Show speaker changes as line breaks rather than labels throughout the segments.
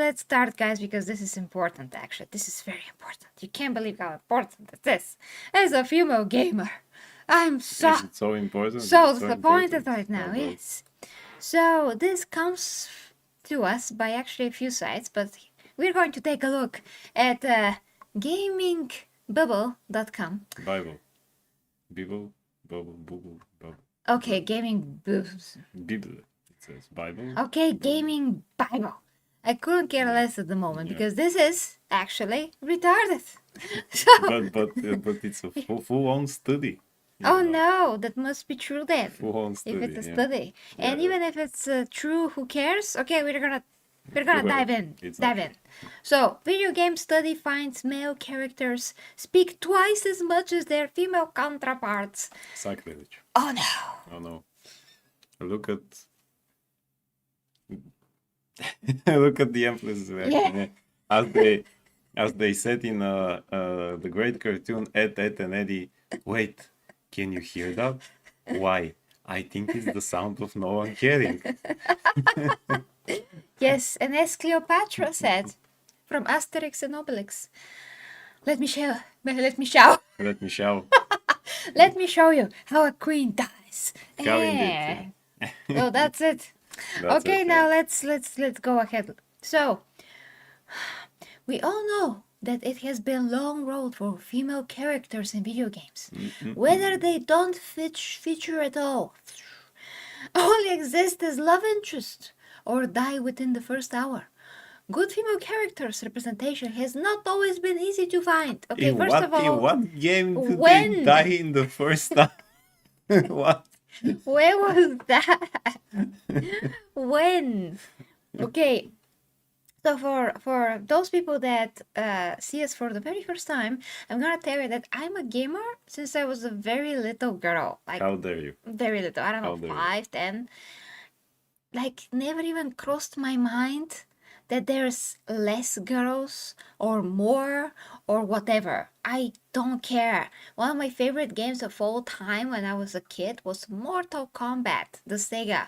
let's start, guys, because this is important, actually. This is very important. You can't believe how important it is. As a female gamer, I'm so,
Is it so important?
so
It's so
disappointed
important?
right now,
Oh, boy.
yes. So this comes to us by actually a few sites, but we're going to take a look at gamingbubble.com.
Bible. Bible. Bubble. Bubble. Bubble.
Okay, gaming...
Bible. It says Bible.
Okay, gaming Bible. I couldn't care less at the moment because this is actually retarded. So,
But it's a full-on study.
oh no, that must be true then.
Full-on study.
If it's a
yeah.
study, and even if it's true, who cares? Okay, we're gonna dive in.
It's not
Dive in. So, video game study finds male characters speak twice as much as their female counterparts.
Sacrilege.
Oh no.
Oh no. Look at look at the emphasis reaction. As they said in the great cartoon Ed, Ed and Eddie. Wait, can you hear that? Why? I think it's the sound of no one caring.
Yes, and as Cleopatra said from Asterix and Obelix, let me show.
Let me show.
Let me show you how a queen dies.
How indeed.
Well, that's it. Okay, now let's go ahead. So, we all know that it has been a long road for female characters in video games. Whether they don't feature at all, only exist as love interest, or die within the first hour. Good female characters representation has not always been easy to find. Okay, first of all,
in what game did
when?
they die in the first time? What?
Where was that? When? Okay. So for those people that see us for the very first time, I'm gonna tell you that I'm a gamer since I was a very little girl. Like,
How dare you?
very little. I don't
How
know,
dare you?
5, 10. Like, never even crossed my mind that there's less girls or more or whatever. I don't care. One of my favorite games of all time when I was a kid was Mortal Kombat, the Sega.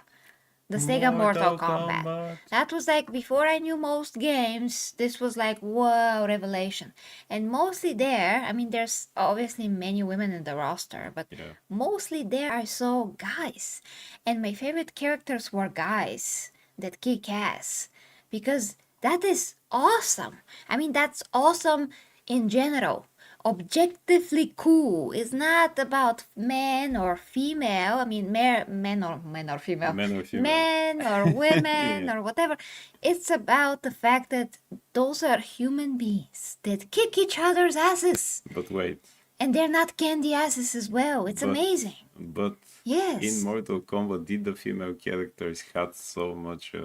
The Sega Mortal Kombat. That was like, before I knew most games, this was like, whoa, revelation. And mostly there, I mean, there's obviously many women in the roster, but
Yeah.
mostly there I saw guys. And my favorite characters were guys that kick ass. Because that is awesome. I mean, that's awesome in general. Objectively cool. It's not about man or female. I mean, men or female.
Men or female.
Men or women or whatever. It's about the fact that those are human beings that kick each other's asses.
But wait.
And they're not candy asses as well. It's amazing.
But
yes.
In Mortal Kombat, did the female characters have so much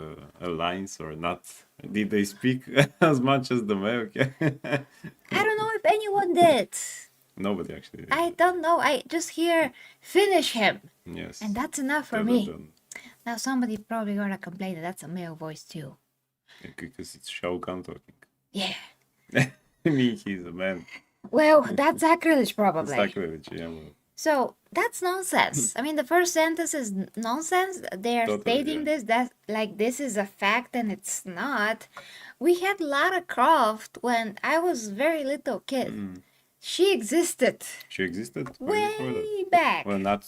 lines or not? Did they speak as much as the male characters?
I don't know if anyone did.
Nobody actually did.
I don't know. I just hear, finish him.
Yes.
And that's enough for me. Now somebody probably gonna complain that that's a male voice too.
Because it's Shao Kahn talking.
Yeah.
I mean, he's a man.
Well, that's sacrilege probably.
Sacrilege, yeah. Well.
So that's nonsense. I mean, the first sentence is nonsense. They are stating this, that like this is a fact, and it's not. We had Lara Croft when I was very little kid. She existed.
She existed
way back.
Well, not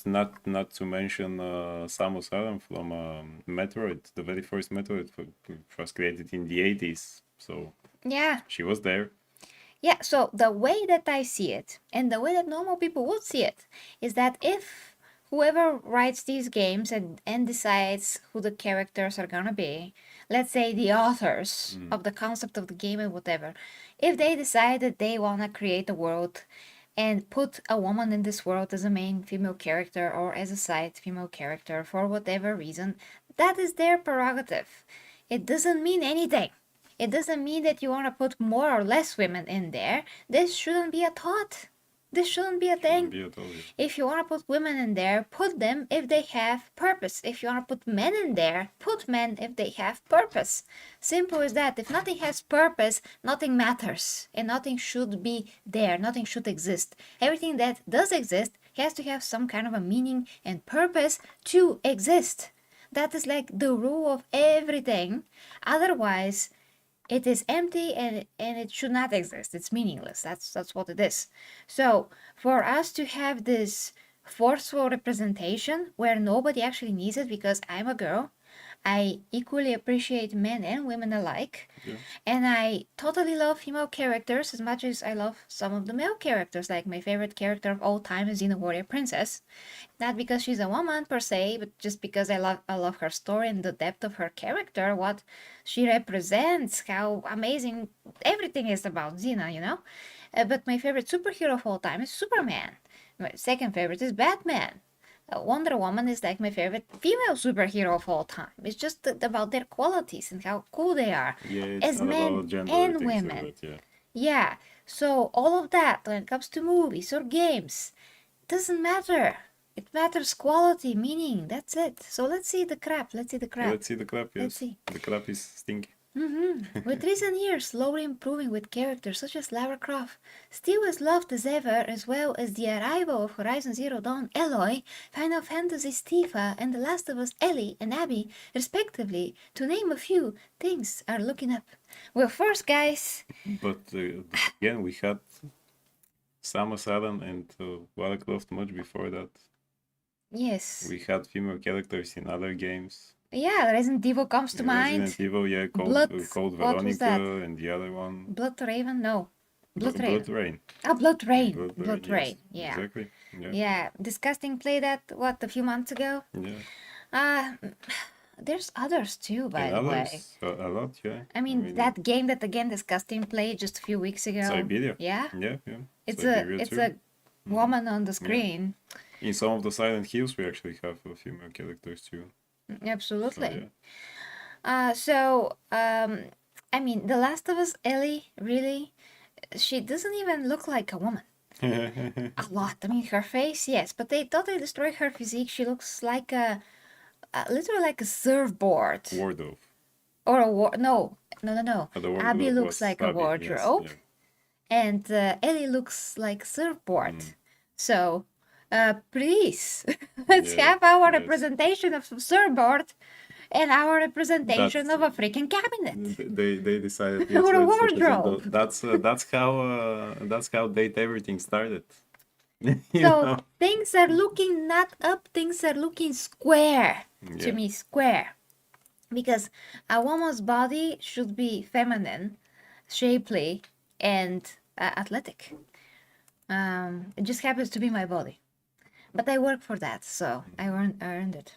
to mention Samus Aran from Metroid, the very first Metroid was created in the 80s. So
yeah,
she was there.
Yeah, so the way that I see it, and the way that normal people would see it, is that if whoever writes these games and decides who the characters are gonna be, let's say the authors of the concept of the game and whatever, if they decide that they wanna create a world and put a woman in this world as a main female character or as a side female character for whatever reason, that is their prerogative. It doesn't mean anything. It doesn't mean that you want to put more or less women in there. This shouldn't be a thought. This shouldn't be a thing. If you want to put women in there, put them if they have purpose. If you want to put men in there, put men if they have purpose. Simple as that. If nothing has purpose, nothing matters. And nothing should be there. Nothing should exist. Everything that does exist has to have some kind of a meaning and purpose to exist. That is like the rule of everything. Otherwise, It is empty and it should not exist. It's meaningless. That's what it is. So for us to have this forceful representation where nobody actually needs it because I'm a girl, I equally appreciate men and women alike.
Yeah.
And I totally love female characters as much as I love some of the male characters. Like my favorite character of all time is Xena Warrior Princess. Not because she's a woman per se, but just because I love her story and the depth of her character, what she represents, how amazing everything is about Xena, you know? But my favorite superhero of all time is Superman. My second favorite is Batman. Wonder Woman is like my favorite female superhero of all time. It's just about their qualities and how cool they are
Yeah, it's
as
not
men
about gender
and
things like
women.
that, yeah.
Yeah, so all of that when it comes to movies or games doesn't matter. It matters quality, meaning. That's it. So let's see the crap. Let's see the crap.
Let's see the crap,
Let's
yes.
see.
The crap is stinky.
With recent years slowly improving with characters such as Lara Croft, still as loved as ever, as well as the arrival of Horizon Zero Dawn Aloy, Final Fantasy's Tifa, and The Last of Us Ellie and Abby, respectively, to name a few, things are looking up. Well, first, guys.
But again, we had Samus Aran and Lara Croft much before that.
Yes.
We had female characters in other games.
Yeah, Resident Evil comes to mind.
Resident Evil, yeah, called
What was that?
Veronica, and the other one.
Blood Raven? No. Blood Raven.
Blood Rain.
Ah, Blood Rain.
Blood
Blood
Rain,
Rain.
yes,
Yeah.
exactly. Yeah.
Yeah. Disgusting played that, what, a few months ago?
Yeah.
There's others too, by
And
the way.
others, a lot, yeah.
I mean, that game that again Disgusting played just a few weeks ago.
Siberia.
Yeah.
Yeah, yeah.
It's
Siberia
it's
too.
a woman on the screen.
In some of the Silent Hills, we actually have female characters too.
Absolutely.
So,
I mean, The Last of Us Ellie, really, she doesn't even look like a woman.
yeah.
A lot. I mean, her face, yes, but they totally destroy her physique. She looks like literally like a surfboard.
Wardrobe.
Or a no.
The wardrobe
Abby looks
was
like a
Abby,
wardrobe,
yes,
and Ellie looks like surfboard. So, please, let's
Yeah,
have our
yes.
representation of surfboard and our representation of a freaking cabinet.
They decided
Or a
let's represent
wardrobe.
that's how Date Everything started. You
So
know?
things are looking not up, things are looking square. To
Yeah.
me, square. Because a woman's body should be feminine, shapely, and athletic. It just happens to be my body. But I work for that, so I earned it.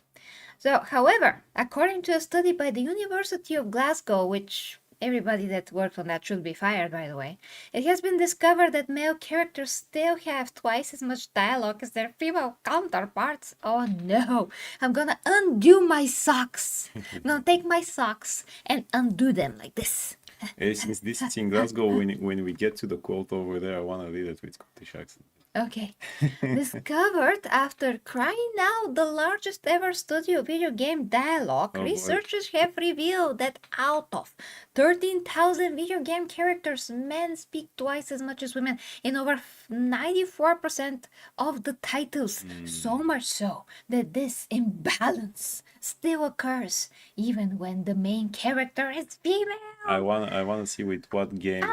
So, however, according to a study by the University of Glasgow, which everybody that worked on that should be fired, by the way, it has been discovered that male characters still have twice as much dialogue as their female counterparts. Oh no, I'm gonna undo my socks. I'm gonna take my socks and undo them like this.
Since this is in Glasgow, when we get to the quote over there, I want to read it with Scottish accent.
Okay. Discovered after crying out the largest ever studio video game dialogue,
Oh, boy.
researchers have revealed that out of 13,000 video game characters, men speak twice as much as women in over 94% of the titles. So much so that this imbalance still occurs even when the main character is female.
I want to see with what game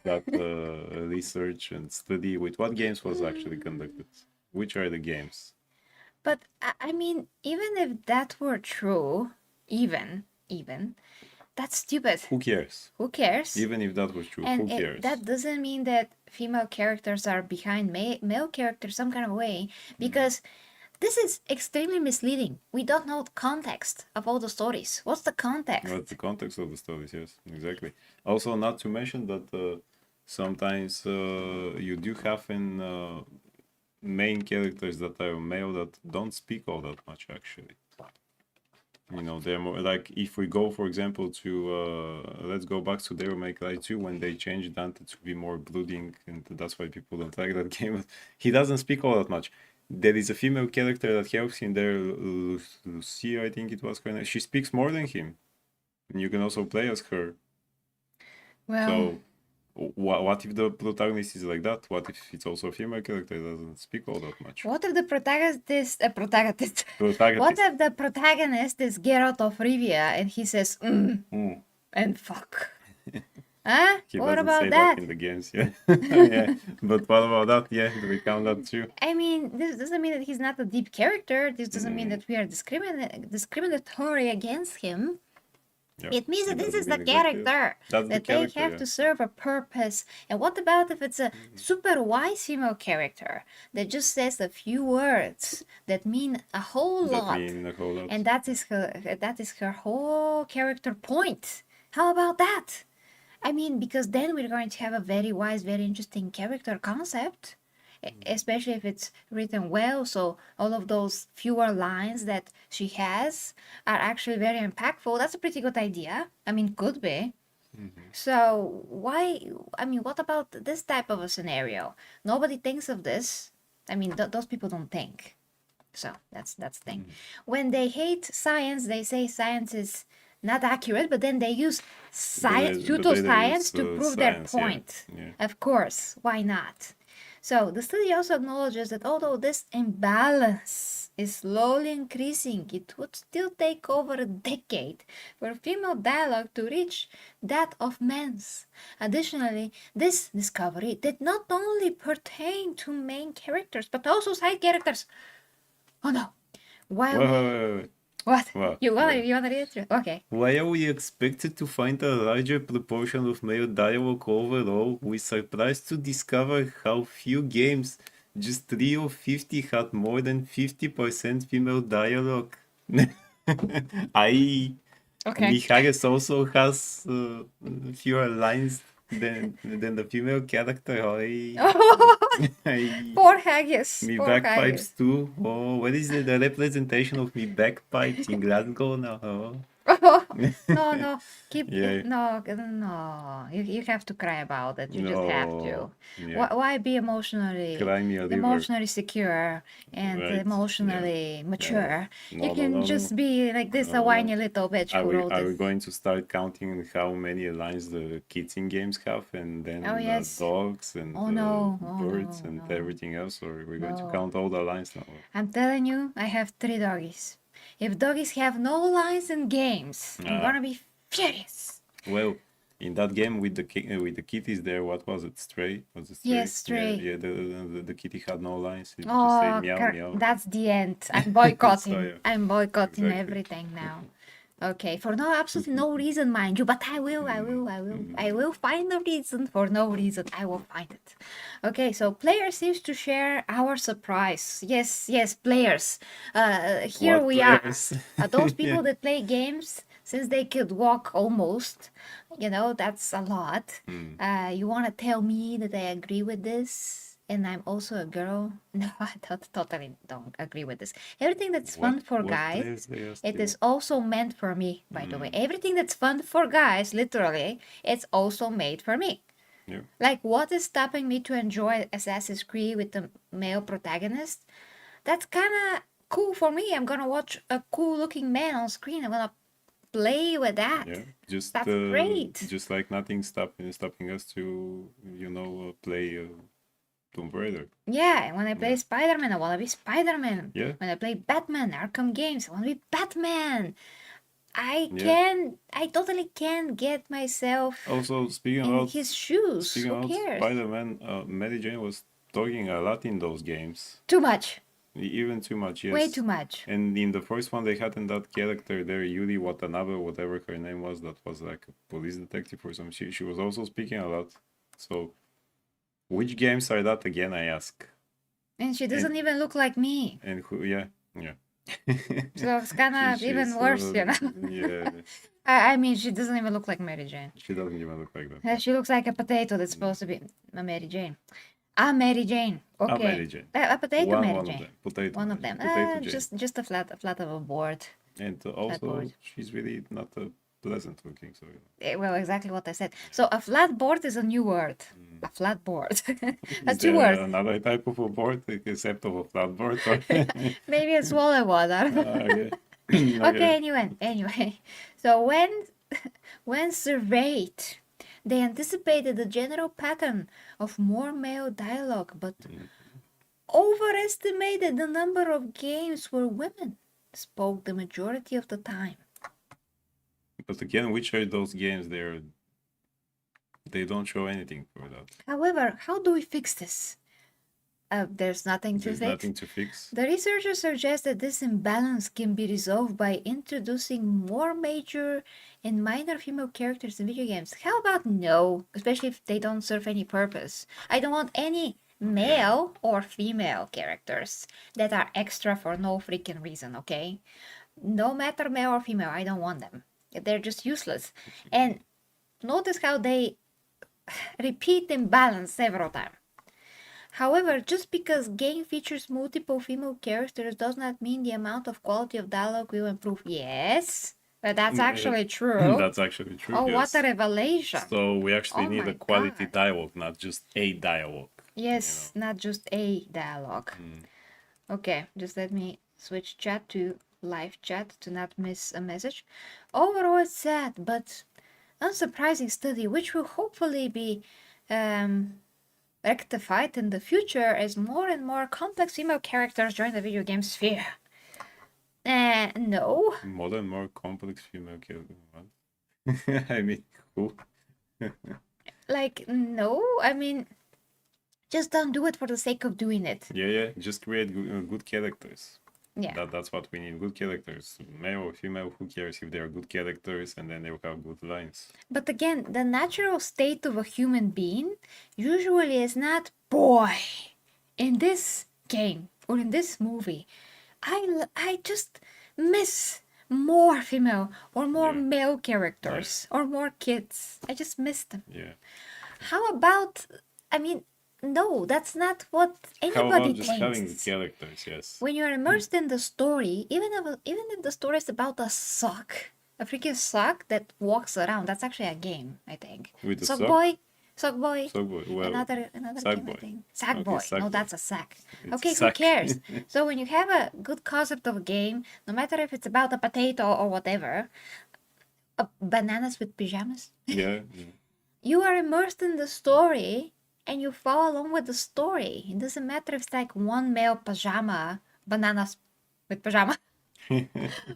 that research and study with what games was actually conducted. Which are the games?
But I mean, even if that were true, even, that's stupid.
Who cares?
Who cares?
Even if that was true,
And
who cares?
that doesn't mean that female characters are behind male characters some kind of way, because this is extremely misleading. We don't know the context of all the stories. What's the context?
What's the context of the stories? Yes, exactly. Also, not to mention that sometimes you do have in main characters that are male that don't speak all that much actually. You know, they're more like, if we go, for example, to let's go back to Devil May Cry 2 when they changed Dante to be more brooding, and that's why people don't like that game. He doesn't speak all that much. There is a female character that helps him there, Lucy, I think it was her name. She speaks more than him, and you can also play as her.
Well,
So, what if the protagonist is like that? What if it's also a female character that doesn't speak all that much?
what if the protagonist, what
Protagonist.
if the protagonist is Geralt of Rivia and he says,
Mm.
and fuck. Huh?
He
What
doesn't say
about
that
that?
in the games, yeah. Yeah. But what about that? Yeah, do we count that too?
I mean, this doesn't mean that he's not a deep character. This doesn't mean
Mm,
that we are discriminatory against him.
yeah,
It means that
it
this
doesn't
is the
mean exactly that.
character,
That's the
that they
character,
have
yeah.
to serve a purpose. And what about if it's a super wise female character that just says a few words that mean a whole
That
lot,
mean a whole lot.
and that is her whole character point? How about that? I mean, because then we're going to have a very wise, very interesting character concept, especially if it's written well. So all of those fewer lines that she has are actually very impactful. That's a pretty good idea. I mean, could be. So why? I mean, what about this type of a scenario? Nobody thinks of this. I mean, those people don't think. So that's the thing. When they hate science, they say science is not accurate, but then they use
But they don't use
pseudoscience to prove their
science, yeah.
point.
Yeah.
Of course, why not? So the study also acknowledges that although this imbalance is slowly increasing, it would still take over a decade for female dialogue to reach that of men's. Additionally, this discovery did not only pertain to main characters, but also side characters. Oh no. While
Wait.
what?
What?
You wanna
Wait.
read it through? Okay.
Why are we expected to find a larger proportion of male dialogue overall? We're surprised to discover how few games, just 3 or 50, had more than 50% female dialogue. I
Okay.
Mijares also has fewer lines than the female character. I
Poor haggis.
me
Poor haggis.
bagpipes too. Oh, what is the representation of me bagpipes in Glasgow now? Oh.
No. Keep
Yeah.
no. You have to cry about it. You just have to.
No. Yeah.
Why be emotionally
Cry me a river.
secure and
Right.
emotionally mature?
No.
You can just be like this, a whiny little bitch who wrote
Are we
it.
going to start counting how many lines the kids in games have, and then
Oh, yes.
dogs and
Oh, no.
birds
no,
and
no.
everything else? Or are we going to
No.
count all the lines now?
I'm telling you, I have 3 doggies. If doggies have no lines in games, I'm gonna be furious.
Well, in that game with the kitties there, what was it? Stray? Was it Stray?
Yes, Stray.
Yeah, the kitty had no lines. It just
Oh,
say meow meow.
that's the end. I'm boycotting.
So, yeah.
I'm boycotting
Exactly.
everything now. Okay, for absolutely no reason, mind you, but I will find a reason. For no reason, I will find it. Okay, so player seems to share our surprise. Yes, players. Here
What
we
players?
are. Those people
Yeah.
that play games since they could walk almost. That's a lot. You want to tell me that I agree with this? And I'm also a girl. No, I totally don't agree with this. Everything that's fun for
What
guys,
players they asked
it
you?
is also meant for me, by the way. Everything that's fun for guys, literally, it's also made for me.
Yeah.
Like, what is stopping me to enjoy Assassin's Creed with the male protagonist? That's kind of cool for me. I'm gonna watch a cool looking man on screen. I'm gonna play with that.
Yeah, just
That's great.
just like nothing stopping us to play Tomb Raider.
Yeah, when I play Spider-Man, I want to be Spider-Man.
Yeah.
When I play Batman, Arkham games, I want to be Batman. I totally can get myself
Also, speaking
in
about
his shoes. Who cares?
Spider-Man, Mary Jane was talking a lot in those games.
Too much.
Even too much, yes.
Way too much.
And in the first one, they had in that character there, Yuri Watanabe, whatever her name was, that was like a police detective or something. She was also speaking a lot. So, which games are that again, I ask?
And she doesn't even look like me.
And who, yeah.
So it's kind of even worse,
Yeah.
I mean, she doesn't even look like Mary Jane.
She doesn't even look like that.
She looks like a potato that's supposed to be a Mary Jane. A Mary Jane. Okay.
A Mary Jane.
A potato Mary
One
Jane.
of them. Potato.
One of them.
Potato Jane.
Just a flat of a board.
And also, she's really not pleasant looking. So.
Well, exactly what I said. So a flat board is a new word. A flat board.
Is
two
there
words.
another type of a board except of a flat board?
Maybe a swallow water.
Okay.
Okay. Anyway. So when surveyed, they anticipated the general pattern of more male dialogue, but overestimated the number of games where women spoke the majority of the time.
But again, which are those games? They don't show anything for that.
However, how do we fix this? There's nothing to
There's
fix.
nothing to fix.
The researchers suggest that this imbalance can be resolved by introducing more major and minor female characters in video games. How about no? Especially if they don't serve any purpose. I don't want any male or female characters that are extra for no freaking reason, okay? No matter male or female, I don't want them. They're just useless. And notice how they repeat imbalance several times. However, just because game features multiple female characters does not mean the amount of quality of dialogue will improve. Yes, but that's actually true.
That's actually true.
Oh,
yes.
what a revelation.
So we actually
Oh
need
my
a quality
God.
dialogue, not just a dialogue.
Yes, not just a dialogue. Okay, just let me switch chat to live chat to not miss a message. Overall, it's sad, but unsurprising study, which will hopefully be rectified in the future as more and more complex female characters join the video game sphere. No.
More and more complex female characters. What? I mean, who?
Like, no. I mean, just don't do it for the sake of doing it.
Yeah. Just create good characters.
Yeah.
That's what we need. Good characters. Male or female, who cares if they're good characters and then they'll have good lines.
But again, the natural state of a human being usually is not boy. In this game or in this movie, I just miss more female or more male characters or more kids. I just miss them.
Yeah.
How about, I mean, no, that's not what
How
anybody
about just
thinks.
having the characters? Yes.
When you're immersed in the story, even if the story is about a sock, a freaking sock that walks around, that's actually a game, I think.
With the
Sock
sock?
boy, sock boy.
Sock boy. Well,
Another
sack
game,
boy.
I think. Sack
Okay,
boy.
sack
No,
boy.
that's a sack.
It's
Okay,
a
who
sack.
cares? So when you have a good concept of a game, no matter if it's about a potato or whatever, bananas with pajamas,
Yeah.
you are immersed in the story and you follow along with the story. It doesn't matter if it's like one male pajama, bananas with pajama,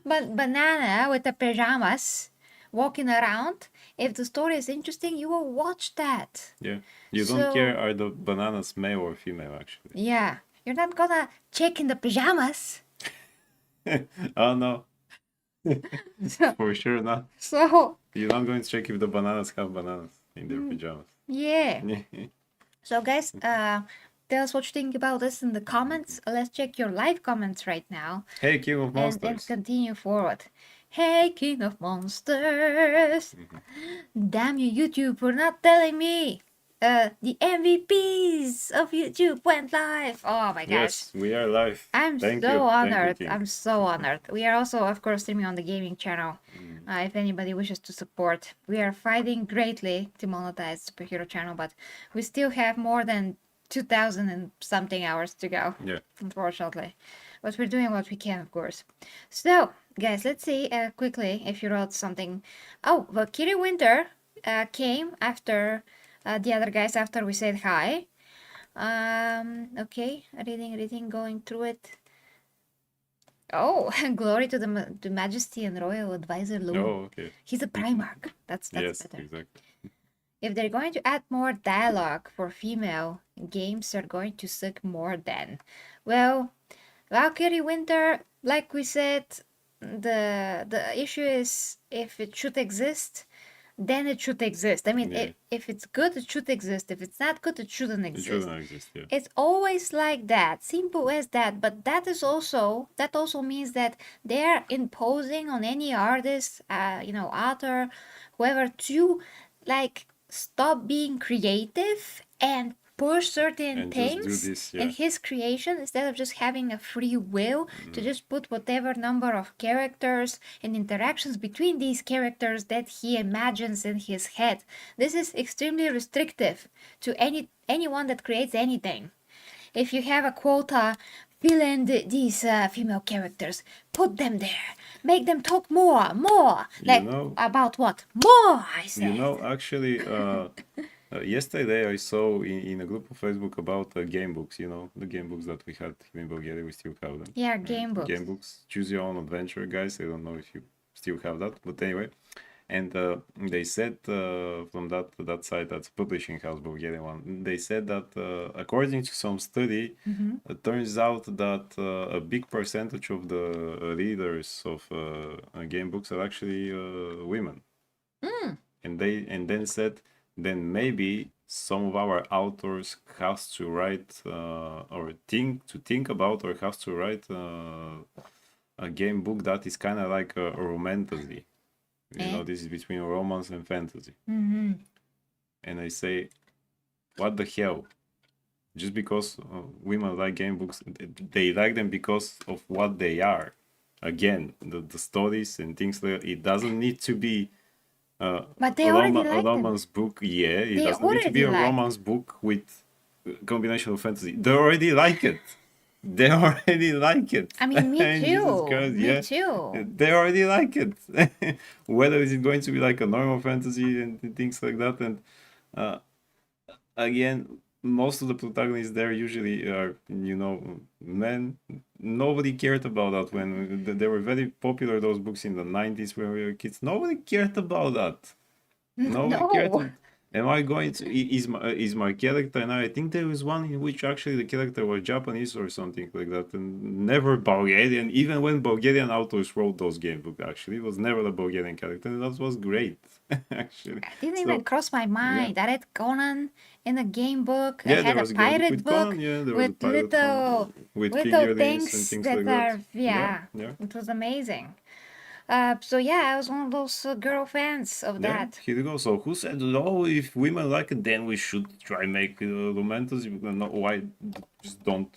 but banana with the pajamas walking around. If the story is interesting, you will watch that.
Yeah. You don't care are the bananas male or female, actually.
Yeah, you're not gonna check in the pajamas.
Oh, no.
So,
For sure not.
so
You're not going to check if the bananas have bananas in their pajamas.
yeah. So guys, tell us what you think about this in the comments. Let's check your live comments right now.
Hey, King of
And
Monsters.
continue forward. Hey, King of Monsters! Damn you, YouTube, for not telling me! The MVPs of YouTube went live! Oh my gosh.
Yes, we are live.
I'm
Thank
so
you. Thank you,
honored.
King.
I'm so honored. We are also, of course, streaming on the gaming channel. If anybody wishes to support, we are fighting greatly to monetize Superhero channel, but we still have more than 2,000 and something hours to go.
Yeah.
Unfortunately, but we're doing what we can, of course. So, guys, let's see quickly if you wrote something. Oh, well, Kiri Winter came after the other guys after we said hi. Okay, reading, going through it. Oh, glory to the Majesty and Royal Advisor Lou.
Oh, okay.
He's a Primarch. That's
Yes,
better.
exactly.
If they're going to add more dialogue for female, games are going to suck more then. Well, Valkyrie Winter, like we said, the issue is if it should exist, then it should exist. I mean,
Yeah.
if it's good, it should exist. If it's not good, it shouldn't
It
exist.
shouldn't exist, yeah.
It's always like that, simple as that. But that also means that they're imposing on any artist, author, whoever, to like stop being creative and push certain
And just do
things
this,
in
yeah.
his creation instead of just having a free will to just put whatever number of characters and interactions between these characters that he imagines in his head. This is extremely restrictive to anyone that creates anything. If you have a quota, fill in these female characters, put them there, make them talk more, like about what? More, I said.
Actually, yesterday I saw in a group of Facebook about game books, the game books that we had in Bulgaria, we still have them.
Yeah, game books.
Game books. Choose your own adventure, guys. I don't know if you still have that, but anyway. And they said from that side, that's publishing house, Bulgarian one, they said that according to some study, it turns out that a big percentage of the readers of game books are actually women. And then said, then maybe some of our authors has to write or think about or has to write a game book that is kind of like a romantasy. You know, this is between romance and fantasy. And I say, what the hell? Just because women like game books, they like them because of what they are. Again, the stories and things like that, it doesn't need to be
But they
a
already like them.
romance book. Yeah, it
They
doesn't need to be a
already like
romance book with combination of fantasy. They already like it. They already like it.
I mean, me
And Jesus
too.
Christ,
Me
yeah,
too.
they already like it. Whether it's going to be like a normal fantasy and things like that, and again, most of the protagonists there usually are, you know, men. Nobody cared about that when they were very popular. Those books in the 90s when we were kids. Nobody cared about that. Nobody cared.
No.
Am I going to is my character? And I think there was one in which actually the character was Japanese or something like that, and never Bulgarian. Even when Bulgarian authors wrote those game books, actually, it was never a Bulgarian character, and that was great, actually.
It didn't even
So
cross my mind. I read Conan in a game book. I
yeah, there
had a
was a game book
pirate
with
book
Conan. Yeah, there was a
with
pirate Conan with
little
figurines and
things
things
that
like that.
are
Yeah,
yeah.
yeah.
It was amazing. So yeah, I was one of those girl fans of
Yeah,
that.
here you go. So who said, oh, if women like it, then we should try make romanticism? No, why just don't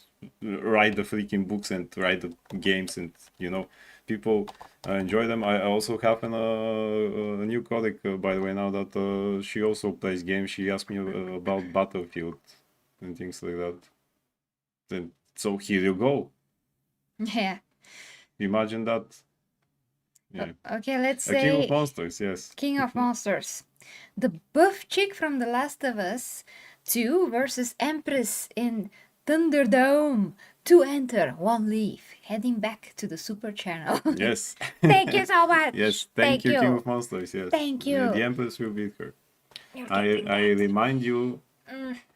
write the freaking books and write the games and, you know, people enjoy them. I also have a new colleague, by the way, now that she also plays games. She asked me about Battlefield and things like that. And so here you go.
Yeah.
Imagine that. Yeah.
Okay, let's
A King of
say
Monsters, yes.
King of Monsters. The buff chick from The Last of Us 2 versus Empress in Thunderdome. 2 enter, 1 leave. Heading back to the Super Channel.
Yes.
Thank you so much.
Yes,
Thank
thank you, King
you.
of Monsters, yes.
Thank
The
you.
Empress will beat her.
You're
I
getting
I
that.
remind you,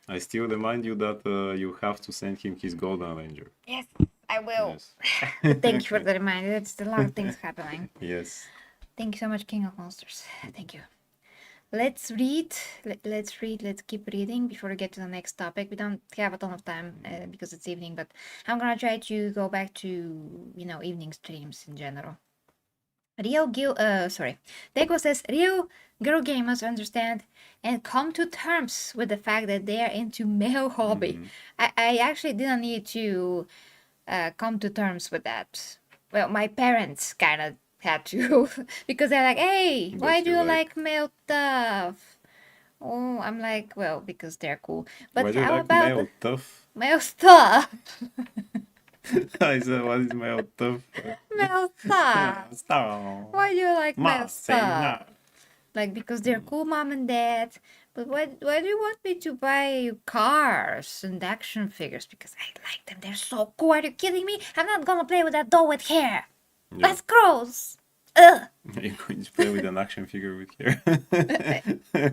I still remind you that you have to send him his Golden Ranger.
Yes, I will.
Yes.
Thank you for the reminder. It's a lot of things happening.
Yes.
Thank you so much, King of Monsters. Thank you. Let's read. Let's read. Let's keep reading before we get to the next topic. We don't have a ton of time because it's evening, but I'm gonna try to go back to evening streams in general. Deco says real girl gamers understand and come to terms with the fact that they are into male hobby. I actually didn't need to come to terms with that. Well, my parents kind of had to because they're like, "Hey, why
But
do
you
you
like,
like male stuff?" Oh, I'm like, well, because they're cool.
why
But
do you
how
like
about
male tough?
male stuff?
I said, what is male tough?
Male stuff.
Stop.
Why do you like male
Ma, say no.
stuff? Like because they're cool, mom and dad. But why do you want me to buy you cars and action figures? Because I like them. They're so cool. Are you kidding me? I'm not gonna play with that doll with hair.
Yeah.
That's gross. Ugh.
You're going to play with an action figure with hair.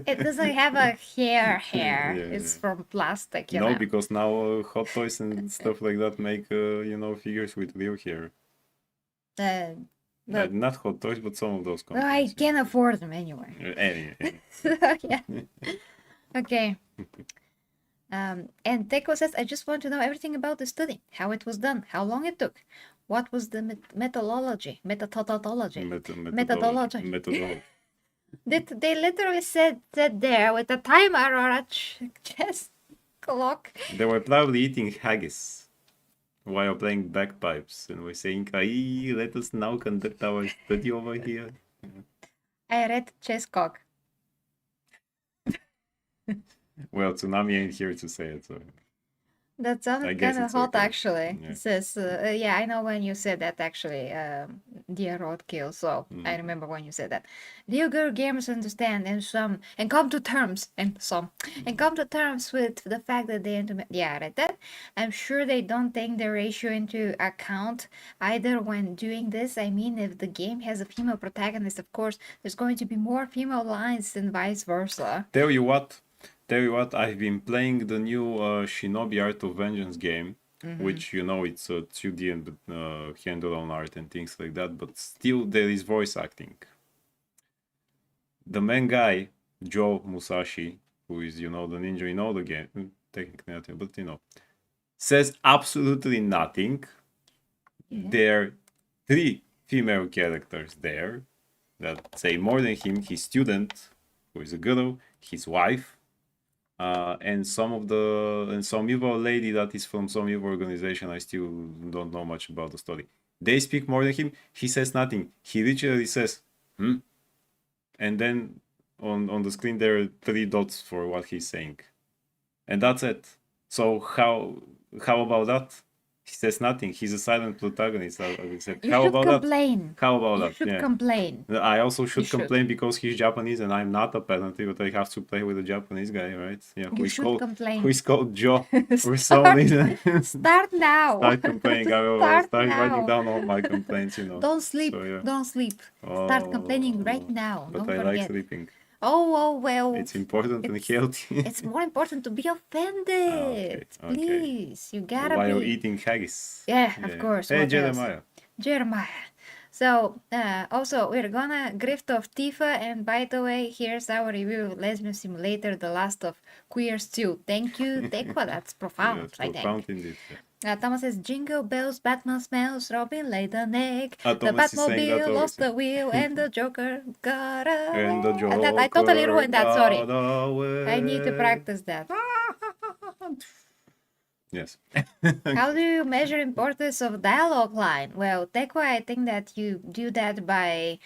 It doesn't have a hair.
Yeah,
It's
yeah.
from plastic, you
No,
know.
because now Hot Toys and stuff like that make, you know, figures with real hair.
But
Not Hot Toys, but some of those
well, I
companies.
can afford them anyway.
Anyway.
Yeah. Okay. And Teko says, I just want to know everything about the study, how it was done, how long it took, what was the methodology.
Methodology.
They literally said there with a timer or a chess clock.
They were probably eating haggis while playing bagpipes and were saying, "Ay, let us now conduct our study over here."
I read chess cock.
Well, Tsunami ain't here to say it, so.
That
I
sounded
guess
kind of
it's
hot,
okay.
actually.
Yeah.
It says, yeah, I know when you said that, actually, dear roadkill. So I remember when you said that. Video gamers understand and come to terms and come to terms with the fact that they yeah, right. That I'm sure they don't take the ratio into account either when doing this. I mean, if the game has a female protagonist, of course, there's going to be more female lines than vice versa.
Tell you what, I've been playing the new Shinobi Art of Vengeance game, which it's 2D and hand-drawn art and things like that, but still there is voice acting. The main guy, Joe Musashi, who is the ninja in all the game, technically nothing, but says absolutely nothing.
Yeah.
There are 3 female characters there that say more than him: his student, who is a girl, his wife, and some evil lady that is from some evil organization. I still don't know much about the story. They speak more than him. He says nothing. He literally says, "Hmm," and then on the screen there are 3 dots for what he's saying, and that's it. So how about that? He says nothing. He's a silent protagonist. I would say.
You
How
should
about
complain.
that? How about
You
that?
should
Yeah.
complain.
I also
You
should
should.
complain because he's Japanese and I'm not apparently, but I have to play with a Japanese guy, right? Yeah,
You should complain.
who is called Joe for some
Start,
reason.
start now.
Start complaining. I will
Start
start writing
now.
down all my complaints,
Don't sleep.
So, yeah.
Don't sleep. Start complaining right now.
But
Don't
I like
forget.
sleeping.
Oh, well.
It's important and healthy.
It's more important to be offended.
Okay.
Please. You gotta
While
be.
eating haggis.
Yeah, of course.
Hey,
What
Jeremiah.
else? Jeremiah. So, also, we're gonna grift off Tifa, and by the way, here's our review of Lesbian Simulator, The Last of Queers 2. Thank you, Tekwa, that's profound,
Yes,
I
profound
think.
indeed.
Thomas says, Jingle bells, Batman smells, Robin laid an egg, the
Thomas is saying that
Batmobile lost
always.
the wheel, and the Joker got away.
And the Joker
I totally ruined that, sorry.
got away.
I need to practice that.
Yes.
How do you measure importance of dialogue line? Well, Tekwa, I think that you do that by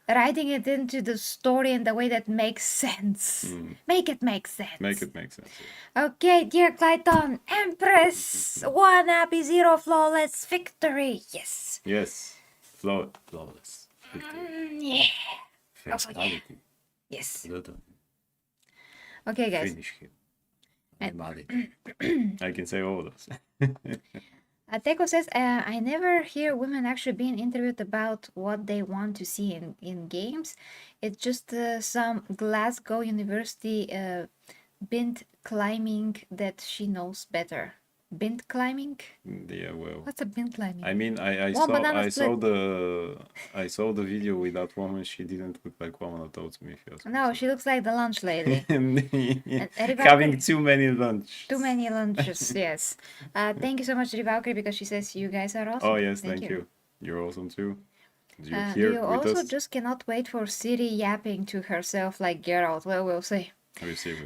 writing it into the story in the way that makes sense. Make it make sense.
Make it make sense. Yeah.
Okay, dear Clayton, Empress, 1 happy 0 flawless victory. Yes.
Yes. Flawless. Victory.
Yeah.
Fatality.
Yes.
Blood.
Okay, guys.
Finish him. I can say all those.
Teko says, I never hear women actually being interviewed about what they want to see in games. It's just some Glasgow University bint climbing that she knows better. Bint climbing?
Yeah, well.
What's a bint climbing?
I mean, I saw the video with that woman. She didn't look like woman at all to me.
No, she looks like the lunch lady.
Having too many lunch.
Too many lunches, yes. Thank you so much, Rivalkyrie, because she says you guys are awesome.
Oh yes, thank you. You're awesome too. You're here
you
with
also
us.
just cannot wait for Siri yapping to herself like Geralt. Well, we'll see.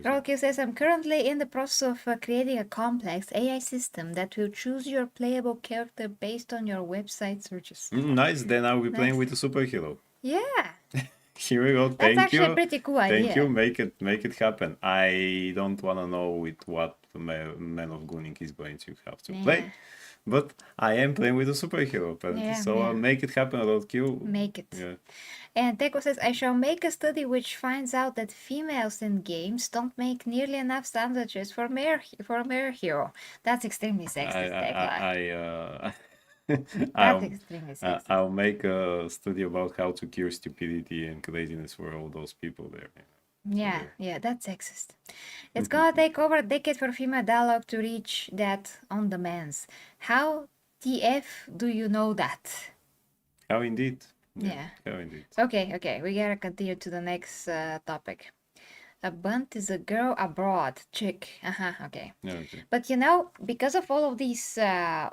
Rolke says, I'm currently in the process of creating a complex AI system that will choose your playable character based on your website searches.
Nice, then I'll be playing with a superhero.
Yeah.
Here we go.
That's
Thank
actually
you.
a pretty cool idea.
Thank you. Make it happen. I don't want to know with what Man of Gunning is going to have to play. But I am playing with a superhero apparently. I'll make it happen, Roadkill.
Make it.
Yeah.
And Teko says, I shall make a study which finds out that females in games don't make nearly enough sandwiches for a male hero. That's extremely sexist, That's extremely sexist.
I'll make a study about how to cure stupidity and craziness for all those people there.
Yeah, that's sexist. It's gonna take over a decade for female dialogue to reach that on the men's. How the F do you know that?
How indeed.
Yeah.
How indeed.
Okay, we gotta continue to the next topic. A bunt is a girl abroad, chick. Okay.
Okay.
But because of all of these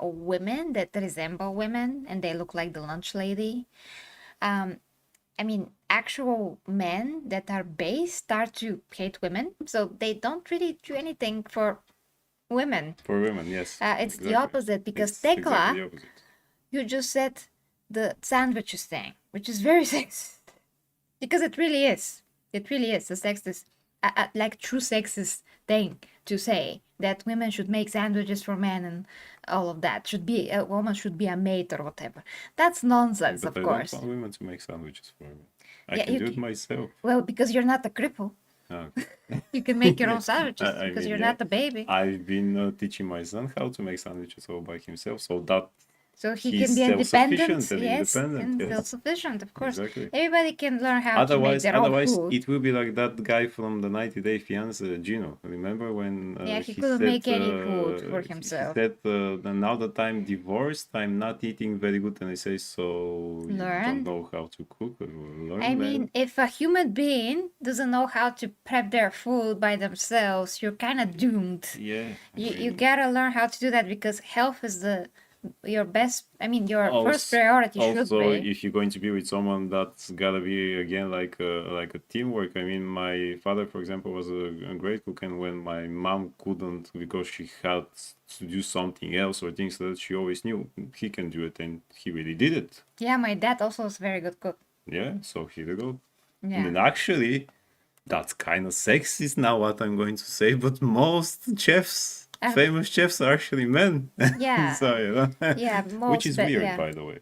women that resemble women and they look like the lunch lady, I mean, actual men that are base start to hate women, so they don't really do anything for women.
For women, yes.
It's exactly the opposite, because Tekla,
exactly
you just said the sandwiches thing, which is very sexist. Because it really is. It really is a sexist like true sexist thing to say that women should make sandwiches for men and all of that. Should be a woman should be a maid or whatever. That's nonsense,
But
of
I don't
course.
want women to make sandwiches for me. I
Yeah,
can do it myself.
well, because you're not a cripple.
Okay.
You can make your own sandwiches
I
because
mean,
you're
yeah.
not a baby.
I've been teaching my son how to make sandwiches all by himself, so that
So he can
he's
be
self-sufficient
independent,
and
yes,
independent.
and
Yes,
self-sufficient, of course.
exactly.
Everybody can learn how to make their own
Otherwise,
food.
it will be like that guy from the 90 Day Fiancé, Gino. Remember when
Yeah, he
he
couldn't
said
make any food for
he
himself.
said now that I'm divorced, I'm not eating very good, and I say, so you don't
Learn.
know how to cook? Learn,
I
man.
mean, if a human being doesn't know how to prep their food by themselves, you're kind of doomed.
Yeah, I
You
mean,
gotta learn how to do that because health is your best. I mean, your first
also,
priority should
also,
be.
if you're going to be with someone, that's gotta be again like a teamwork. I mean, my father, for example, was a great cook, and when my mom couldn't because she had to do something else or things that she always knew he can do it, and he really did it.
Yeah, my dad also is a very good cook.
Yeah, so here we go. And
Yeah.
then actually, that's kind of sexist now what I'm going to say, but most chefs, famous chefs, are actually men.
Yeah.
So, you know,
Yeah,
which is weird,
yeah.
by the way.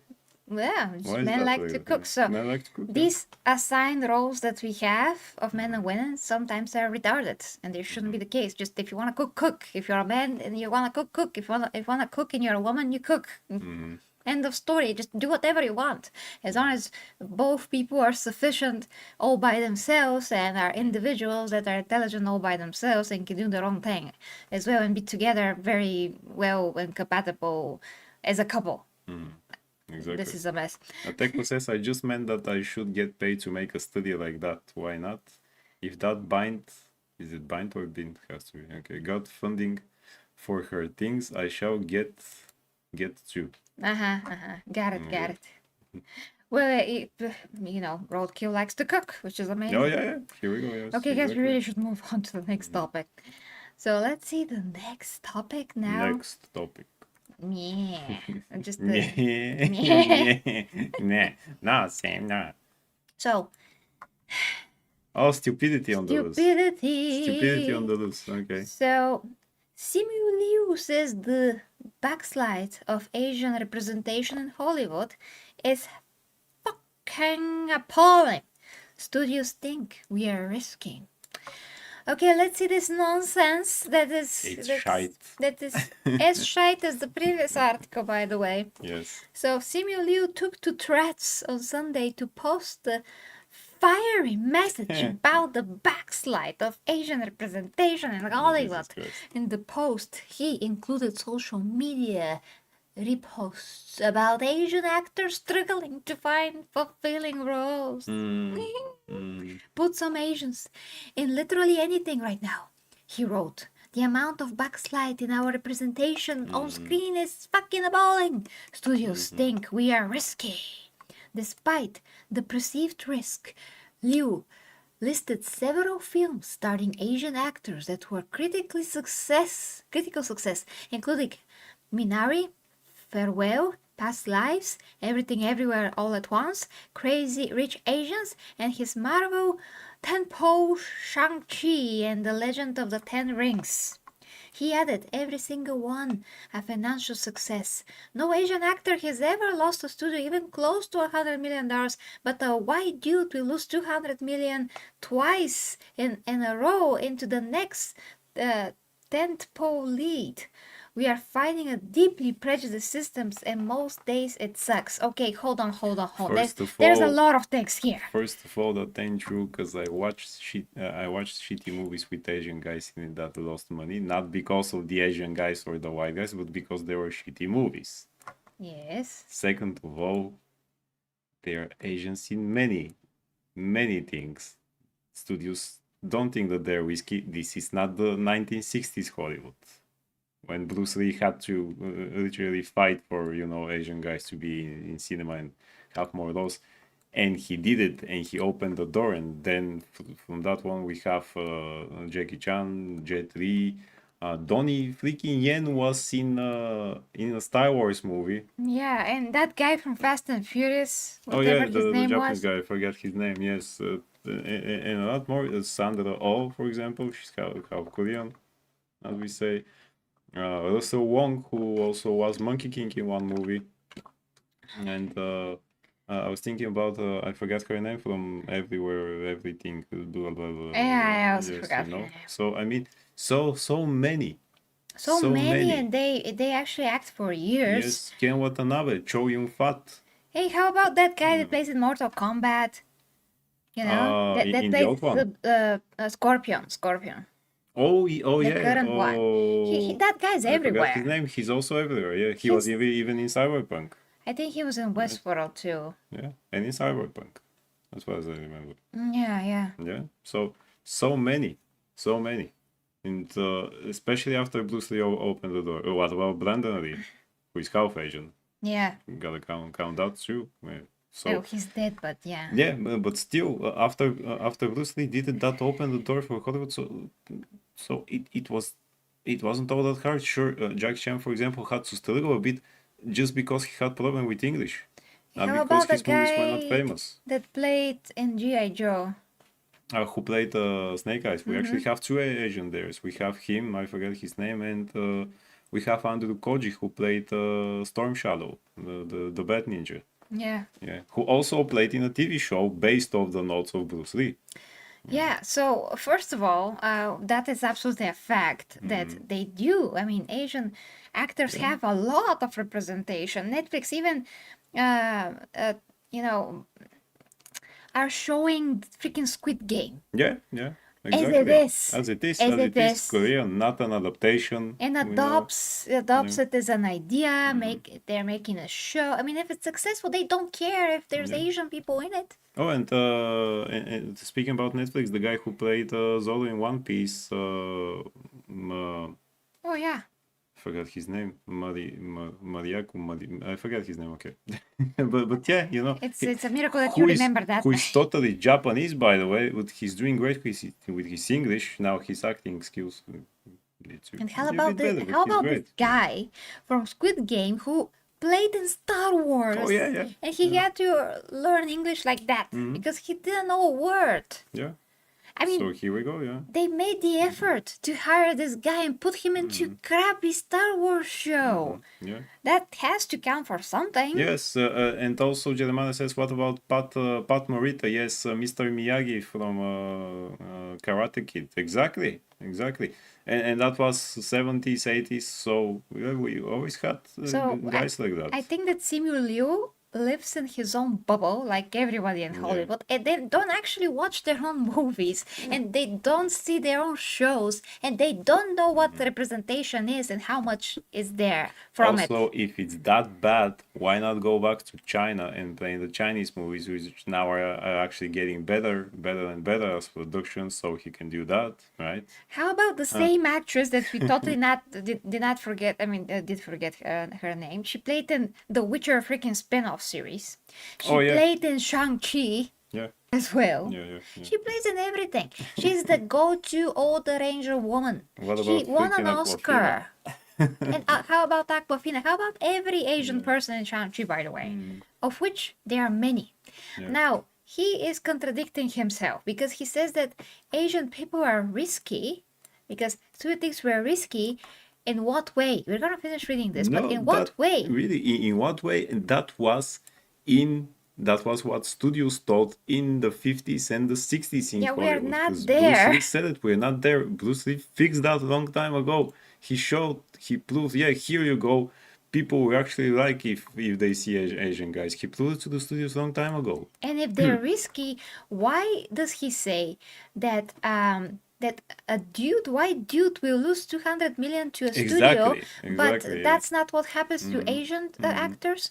Yeah,
Why is
men
that
like
like
to
that?
cook. So
Men like to cook, yeah.
these assigned roles that we have of men and women sometimes are retarded, and they shouldn't be the case. Just if you want to cook, cook. If you're a man and you want to cook, cook. If you want to cook and you're a woman, you cook. End of story. Just do whatever you want, as long as both people are sufficient all by themselves and are individuals that are intelligent all by themselves and can do their own thing as well and be together very well and compatible as a couple.
Exactly.
This is a mess.
Teko says, I just meant that I should get paid to make a study like that. Why not? If that bind, is it bind or bind? Has to be. Okay, got funding for her things, I shall get to.
Got it. Well, Roadkill likes to cook, which is amazing.
Oh, yeah. Here we go. Yes,
Okay, guys,
exactly.
we really should move on to the next topic. So let's see the next topic now.
Next topic.
Yeah. Just
Nah. No, Sam, no.
So.
Oh, stupidity on the loose. Stupidity on the loose. Okay.
So, Simu Liu says the backslide of Asian representation in Hollywood is fucking appalling. Studios think we are risking. Okay, let's see this nonsense that is
shite.
That is as shite as the previous article, by the way.
Yes.
So Simu Liu took to threads on Sunday to post the fiery message about the backslide of Asian representation in Hollywood. In the post, he included social media reposts about Asian actors struggling to find fulfilling roles. Put some Asians in literally anything right now, he wrote. The amount of backslide in our representation on screen is fucking appalling. Studios think we are risky. Despite the perceived risk, Liu listed several films starring Asian actors that were critical success, including Minari, Farewell, Past Lives, Everything Everywhere All at Once, Crazy Rich Asians, and his Marvel tentpole Shang-Chi and the Legend of the Ten Rings. He added every single one a financial success. No Asian actor has ever lost a studio even close to $100 million, but a white dude will lose $200 million twice in a row into the next tentpole lead. We are fighting a deeply prejudiced system, and most days it sucks. Okay, hold on. There's a lot of things here.
First of all, that ain't true, because I watched shitty movies with Asian guys in it that lost money, not because of the Asian guys or the white guys, but because they were shitty movies.
Yes.
Second of all, they are Asians in many things. Studios don't think that they're risky. This is not the 1960s Hollywood, when Bruce Lee had to literally fight for, Asian guys to be in cinema and have more roles. And he did it, and he opened the door. And then from that one, we have Jackie Chan, Jet Li. Donnie freaking Yen was in a Star Wars movie.
Yeah, and that guy from Fast and Furious,
Oh yeah,
whatever his
the
name
Japanese
was.
guy, I forget his name, yes. and a lot more. Sandra Oh, for example, she's half Korean, as we say. Russell Wong, who also was Monkey King in one movie, and I was thinking about I forgot her name from Everywhere, Everything, blah blah blah.
Yeah, I also
Yes,
forgot her name.
So I mean, so many,
So many, and they actually act for years.
Yes, Ken Watanabe, Chow Yun Fat.
Hey, how about that guy that plays in Mortal Kombat? You know, that
in the old one.
Scorpion.
Oh,
The
yeah.
current one. That guy's
I forgot
everywhere.
his name. He's also everywhere. Yeah, he was even in Cyberpunk.
I think he was in Westworld too.
Yeah, and in Cyberpunk, as far as I remember.
Yeah.
Yeah. So many, and especially after Bruce Lee opened the door. What about Brandon Lee, who is half Asian?
Yeah.
You gotta count that too. Yeah.
So he's dead, but yeah.
Yeah, but still, after Bruce Lee did that open the door for Hollywood, so it wasn't all that hard. Sure, Jack Chan, for example, had to struggle a bit just because he had problem with English, not
How
because
about the
his movies were not
guy
famous.
that played in G.I. Joe?
Who played Snake Eyes? We actually have two Asian there. We have him, I forget his name, and we have Andrew Koji, who played Storm Shadow, the Bat Ninja.
Yeah.
Yeah, who also played in a TV show based off the notes of Bruce Lee.
Yeah, so first of all, that is absolutely a fact that they do. I mean, Asian actors have a lot of representation. Netflix even, are showing freaking Squid Game.
Yeah, exactly. As it is. Korean, not an adaptation.
And adopts it as an idea. They're making a show. I mean, if it's successful, they don't care if there's Asian people in it.
Oh, and speaking about Netflix, the guy who played Zoro in One Piece.
Oh yeah.
I forgot his name. I forgot his name. Okay, but yeah,
it's a miracle that you remember that.
Who is totally Japanese, by the way. He's doing great with his English now. His acting skills.
And how about this guy from Squid Game who played in Star Wars?
Oh yeah.
And he had to learn English like that because he didn't know a word.
Yeah.
I mean,
so here we go, yeah.
They made the effort to hire this guy and put him into crappy Star Wars show.
Yeah.
That has to count for something.
Yes, and also Jeremiah says, what about Pat Morita? Yes, Mr. Miyagi from Karate Kid. Exactly. And that was 70s, 80s, so we always had guys like that.
I think that Simu Liu lives in his own bubble like everybody in Hollywood, and they don't actually watch their own movies, and they don't see their own shows, and they don't know what representation is and how much is there from it.
Also, if it's that bad, why not go back to China and play the Chinese movies, which now are actually getting better and better as productions, so he can do that, right?
How about the same actress that we totally did not forget, did forget her name. She played in the Witcher freaking spin-off series. She played in Shang-Chi as well.
Yeah.
She plays in everything. She's the go-to old ranger woman. She won an Oscar. And how about Aquafina? How about every Asian person in Shang-Chi, by the way? Of which there are many. Now, he is contradicting himself because he says that Asian people are risky because two things were risky. In what way? We're gonna finish reading this, but in what way?
Really, in what way? And that was what studios thought in the 50s and the 60s in Hollywood.
We are not there.
Bruce Lee said it, we're not there. Bruce Lee fixed that a long time ago. He proved, here you go. People will actually like if they see Asian guys. He proved it to the studios a long time ago.
And if they're risky, why does he say that a white dude will lose 200 million to a studio, but that's not what happens to Asian actors?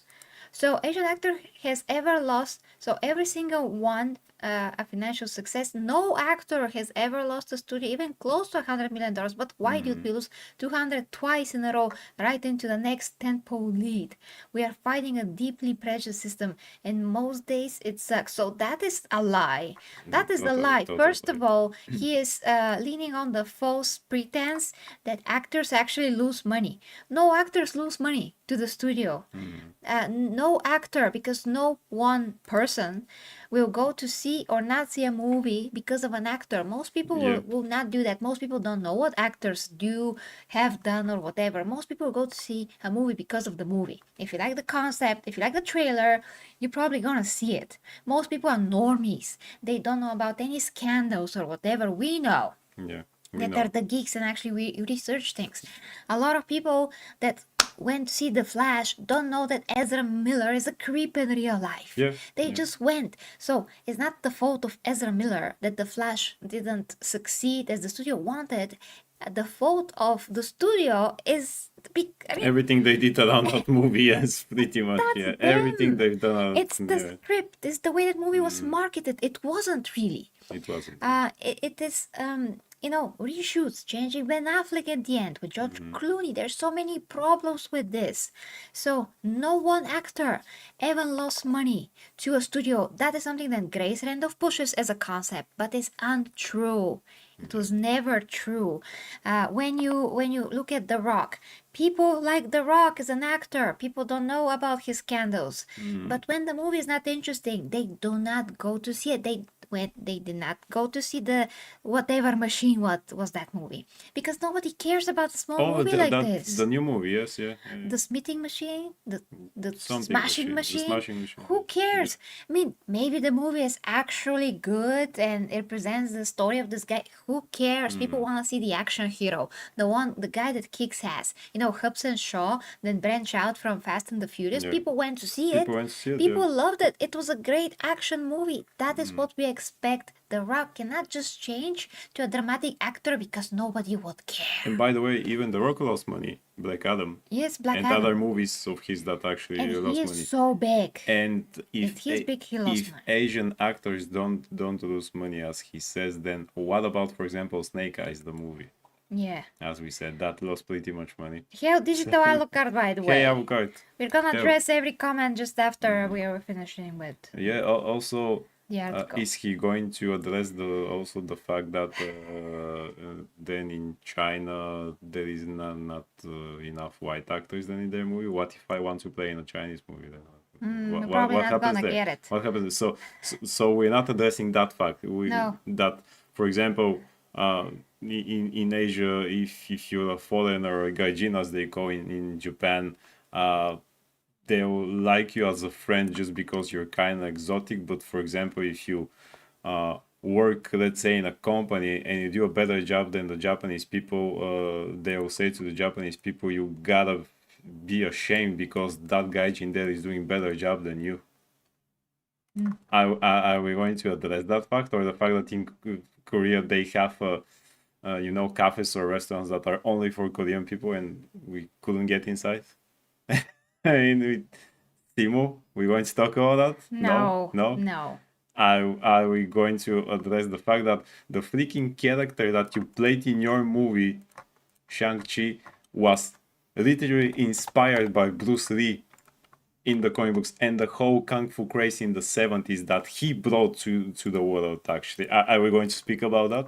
So Asian actor has ever lost, so every single one a financial success. No actor has ever lost a studio even close to $100 million, but why did we lose 200 twice in a row right into the next tentpole lead? We are fighting a deeply prejudiced system, and most days it sucks. So that is a lie. That is the lie. First of all, he is leaning on the false pretense that actors actually lose money. No actors lose money to the studio. No actor, because no one person will go to see or not see a movie because of an actor. Most people
Yeah.
will not do that. Most people don't know what actors do, have done, or whatever. Most people go to see a movie because of the movie. If you like the concept, if you like the trailer, you're probably gonna see it. Most people are normies. They don't know about any scandals or whatever. We know
Yeah. We
that
know.
they're the geeks and actually we research things. A lot of people that went to see The Flash don't know that Ezra Miller is a creep in real life.
Yeah.
They
Yeah.
just went. So it's not the fault of Ezra Miller that The Flash didn't succeed as the studio wanted. The fault of the studio is
Everything they did around that movie, yes, pretty much.
that's
Yeah. Everything
them.
they've done.
It's the
Yeah.
script. It's the way that movie was marketed. It wasn't really.
It wasn't.
It is reshoots, changing Ben Affleck at the end with George Clooney. There's so many problems with this. So no one actor ever lost money to a studio. That is something that Grace Randolph pushes as a concept, but it's untrue. It was never true. When you look at The Rock, people like The Rock as an actor. People don't know about his scandals. But when the movie is not interesting, they do not go to see it. They did not go to see the whatever machine what was that movie, because nobody cares about a small movie like this.
The new movie, yes, yeah.
The smithing machine, the
Something
smashing
The
machine.
smashing machine.
Who cares? I mean, maybe the movie is actually good and it presents the story of this guy. Who cares? People want to see the action hero, the guy that kicks ass. Hobson Shaw, then branch out from Fast and the Furious.
Yeah.
People went to see
People
it.
went to see it,
People
yeah.
loved it. It was a great action movie. That is what we expect. The Rock cannot just change to a dramatic actor because nobody would care.
And by the way, even The Rock lost money. Black Adam.
Yes, Black
and
Adam.
other movies of his that actually
And
lost
he is
money.
so big.
And
If he's big, he lost
if
money.
Asian actors don't lose money as he says, then what about, for example, Snake Eyes, the movie?
Yeah.
As we said, that lost pretty much money.
Here, digital Alucard, by the way.
Hey, Avocard.
We're gonna
Tell.
address every comment just after we are finishing with
Yeah. Also,
the article.
is he going to address the fact that then in China there is not enough white actors then in their movie? What if I want to play in a Chinese movie then?
We're probably not
happens
gonna
there?
get it.
What happens? So we're not addressing that fact.
No.
That, for example, in Asia, if you're a foreigner or a gaijin as they call in Japan, they'll like you as a friend just because you're kind of exotic. But for example, if you work, let's say, in a company and you do a better job than the Japanese people, they'll say to the Japanese people, you gotta be ashamed because that gaijin there is doing better job than you. Are we going to address that fact, or the fact that in Korea they have cafes or restaurants that are only for Korean people and we couldn't get inside? Simu, we going to talk about that?
No.
Are we going to address the fact that the freaking character that you played in your movie, Shang-Chi, was literally inspired by Bruce Lee in the comic books and the whole kung fu craze in the 70s that he brought to the world, actually? Are we going to speak about that?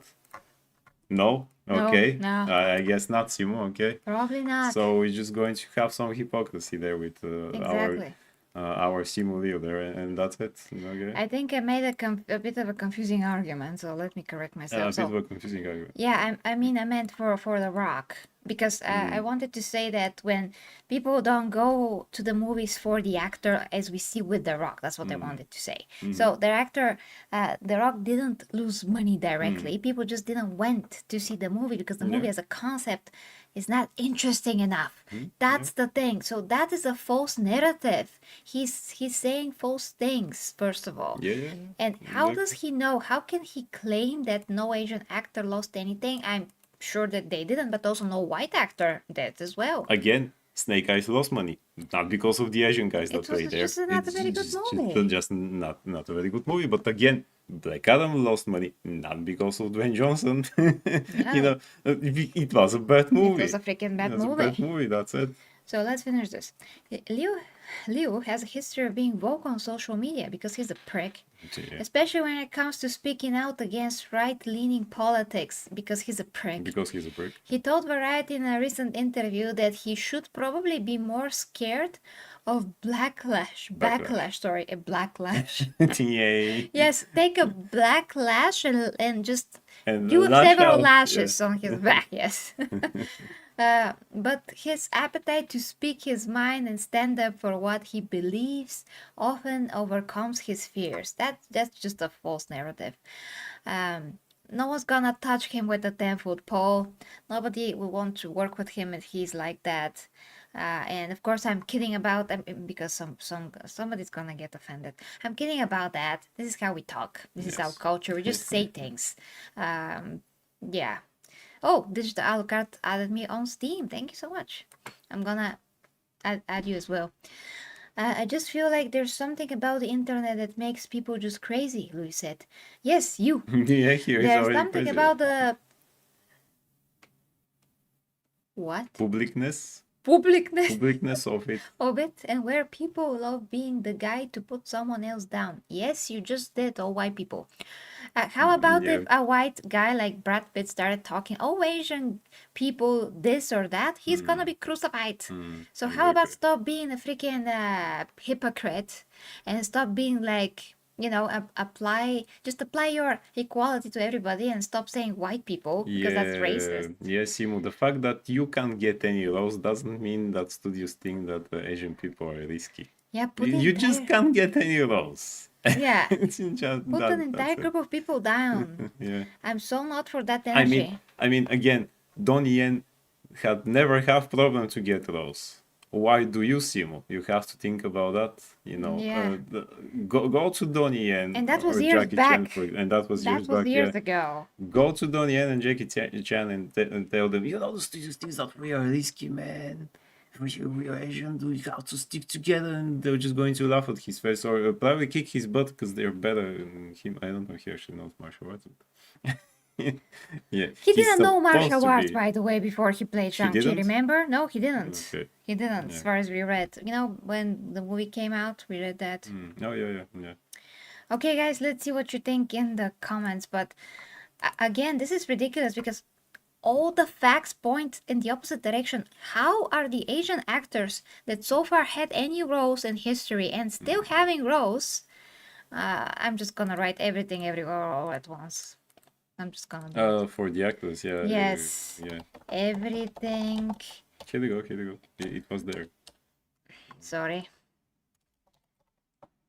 No? Okay.
No.
I guess not, Simu, okay?
Probably not.
So we're just going to have some hypocrisy there with
Exactly.
our Simu Leo there, and that's it. Okay.
I think I made a bit of a confusing argument, so let me correct myself.
A bit of a confusing argument.
Yeah, I meant for The Rock, because I wanted to say that when people don't go to the movies for the actor, as we see with The Rock, that's what I wanted to say. So the actor, The Rock didn't lose money directly. People just didn't went to see the movie because the movie as a concept is not interesting enough. That's the thing. So that is a false narrative. He's saying false things, first of all.
Yeah.
And how does he know? How can he claim that no Asian actor lost anything? I'm sure that they didn't, but also no white actor did as well.
Again, Snake Eyes lost money, not because of the Asian guys that
It
played
was
there.
just not a very good movie.
Just not a very good movie. But again, Black Adam lost money not because of Dwayne Johnson. It was a bad movie.
It was a freaking bad
It was
movie.
a bad movie. That's it.
So let's finish this. Liu Liu has a history of being vocal on social media because he's a prick.
Yeah.
Especially when it comes to speaking out against right-leaning politics because he's a prick.
Because he's a prick.
He told Variety in a recent interview that he should probably be more scared of backlash. A blacklash.
Yay.
Yes, take a backlash and just
And
do
lash
several
out,
lashes on his back, yes. But his appetite to speak his mind and stand up for what he believes often overcomes his fears. That's just a false narrative. No one's gonna touch him with a 10-foot pole. Nobody will want to work with him if he's like that. And of course, I'm kidding about because somebody's gonna get offended. I'm kidding about that. This is how we talk. This is our
Yes.
culture. We just say things. Yeah. Oh, Digital Alucard added me on Steam. Thank you so much. I'm gonna add you as well. I just feel like there's something about the internet that makes people just crazy, Louis said. Yes, you.
Yeah, here is
There's
already
something
crazy.
about the... What?
Publicness of it.
Of it, and where people love being the guy to put someone else down. Yes, you just did, all white people. How about
Yeah.
if a white guy like Brad Pitt started talking, oh, Asian people, this or that, he's gonna be crucified. So how about
exactly.
stop being a freaking hypocrite and stop being like, apply your equality to everybody and stop saying white people because that's racist.
Yeah, Simu, the fact that you can't get any roles doesn't mean that studios think that Asian people are risky.
Yeah,
You just can't get any roles.
Yeah.
It's just
Put
that,
an entire
that's it.
group of people down.
Yeah.
I'm so not for that
I
energy.
mean, again, Donnie Yen had never have problem to get roles. Why do you, Simu? You have to think about that.
Yeah.
Go to Donnie Yen
And that was
or
years
Jackie Chan,
back.
and that was years back.
years
Yeah.
ago.
Go to Donnie Yen and Jackie Chan and tell them, the studios think that we are risky, man. We are Asian, we have to stick together, and they're just going to laugh at his face or probably kick his butt because they're better than him. I don't know, he actually knows martial arts. Yeah,
He
he's
didn't know martial
supposed to
arts,
be.
by the way, before he played Shang-Chi,
didn't?
remember? No, he didn't.
Okay.
He didn't,
Yeah.
as far as we read. When the movie came out, we read that.
Oh, yeah.
Okay, guys, let's see what you think in the comments. But again, this is ridiculous because all the facts point in the opposite direction. How are the Asian actors that so far had any roles in history and still having roles? I'm just gonna write everything everywhere all at once. I'm just gonna do it.
For the actors, yeah.
Yes.
Yeah.
Everything.
Here they go. It was there.
Sorry.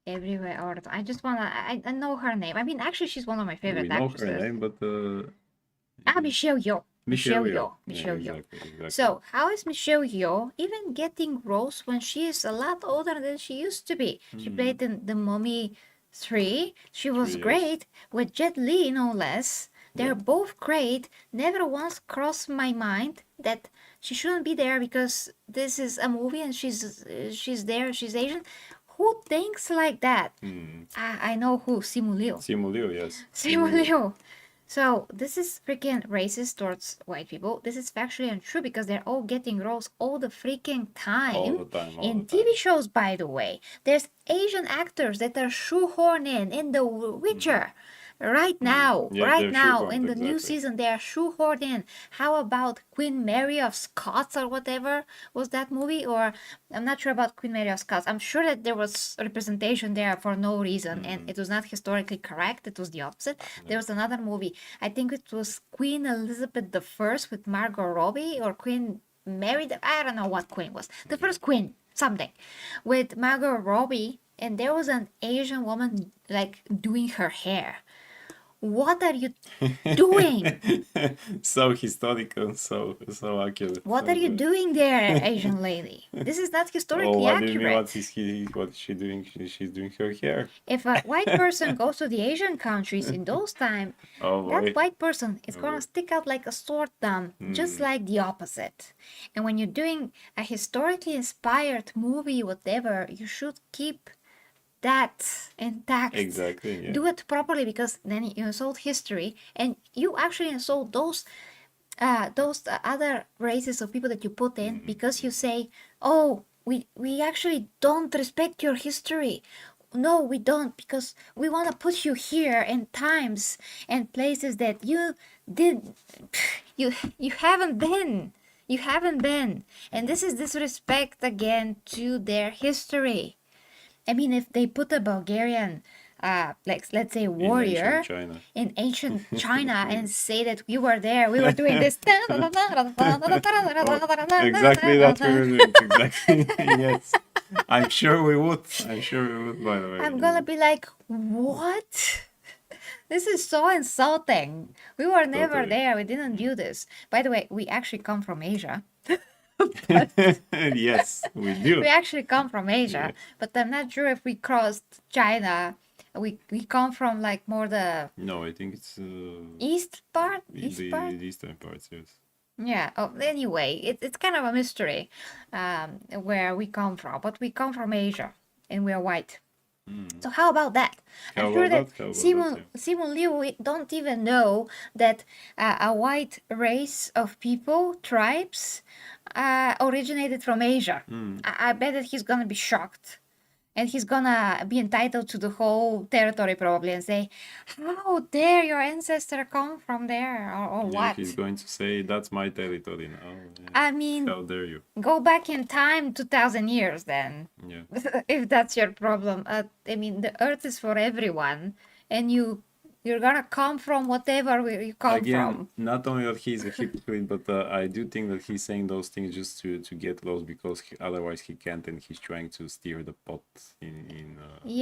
Everywhere all the time. I just wanna. I know her name. I mean, actually, she's one of my favorite
We know
actresses.
her name, but
Michelle Yeoh.
Michelle
Yeoh.
Yeah,
Michelle Yeoh.
exactly.
So, how is Michelle Yeoh even getting roles when she is a lot older than she used to be? She played in The Mummy 3. She was
3 years.
great with Jet Li, no less. They're both great. Never once crossed my mind that she shouldn't be there because this is a movie and she's there. She's Asian. Who thinks like that? I know who. Simu Liu.
Simu Liu, yes.
Simu Liu. So this is freaking racist towards white people. This is factually untrue because they're all getting roles all the freaking time.
All the time.
In TV shows, by the way. There's Asian actors that are shoehorned in The Witcher. Right now,
Yeah,
right
they're
now,
shoehorned,
in the new
exactly.
season, they are shoehorned in. How about Queen Mary of Scots or whatever was that movie? Or I'm not sure about Queen Mary of Scots. I'm sure that there was representation there for no reason and it was not historically correct. It was the opposite. There was another movie. I think it was Queen Elizabeth I with Margot Robbie or Queen Mary. I don't know what queen was. The first queen, something, with Margot Robbie, and there was an Asian woman like doing her hair. What are you doing?
So historical, so accurate.
What are you doing there, Asian lady? This is not historically
what do you mean?
accurate.
What is she doing? She's doing her hair.
If a white person goes to the Asian countries in those times,
Oh
that
boy.
white person is gonna stick out like a sore thumb, just like the opposite. And when you're doing a historically inspired movie, whatever, you should keep that intact.
Exactly. Yeah.
Do it properly because then you insult history and you actually insult those other races of people that you put in because you say, oh, we actually don't respect your history. No, we don't, because we want to put you here in times and places that you did you haven't been. You haven't been. And this is disrespect again to their history. I mean, if they put a Bulgarian, like let's say
In ancient
warrior
China.
in ancient China and say that we were there, we were doing this.
Exactly that we were doing. Exactly. Yes. I'm sure we would. I'm sure we would, by the way.
I'm gonna be like, what? This is so insulting. We were never
Totally.
there. We didn't do this. By the way, we actually come from Asia.
Yes, we do.
We actually come from Asia,
Yeah.
but I'm not sure if we crossed China. We come from like more the
No, I think it's
east part.
the eastern parts, yes.
Yeah. Oh, anyway, it's kind of a mystery, where we come from, but we come from Asia, and we are white. So how about that?
How
I'm sure
about
that
that? How about
Simu,
that?
Simu Liu don't even know that a white race of people, tribes, originated from Asia. I bet that he's gonna be shocked. And he's gonna be entitled to the whole territory probably and say, how dare your ancestor come from there, or
Yeah,
what?
he's going to say that's my territory now. Yeah.
I mean,
How dare you?
go back in time 2,000 years then.
Yeah.
If that's your problem. I mean, the earth is for everyone, and you're gonna come from whatever where you come
Again,
from.
not only that he's a hypocrite, but I do think that he's saying those things just to get close because otherwise he can't, and he's trying to steer the pot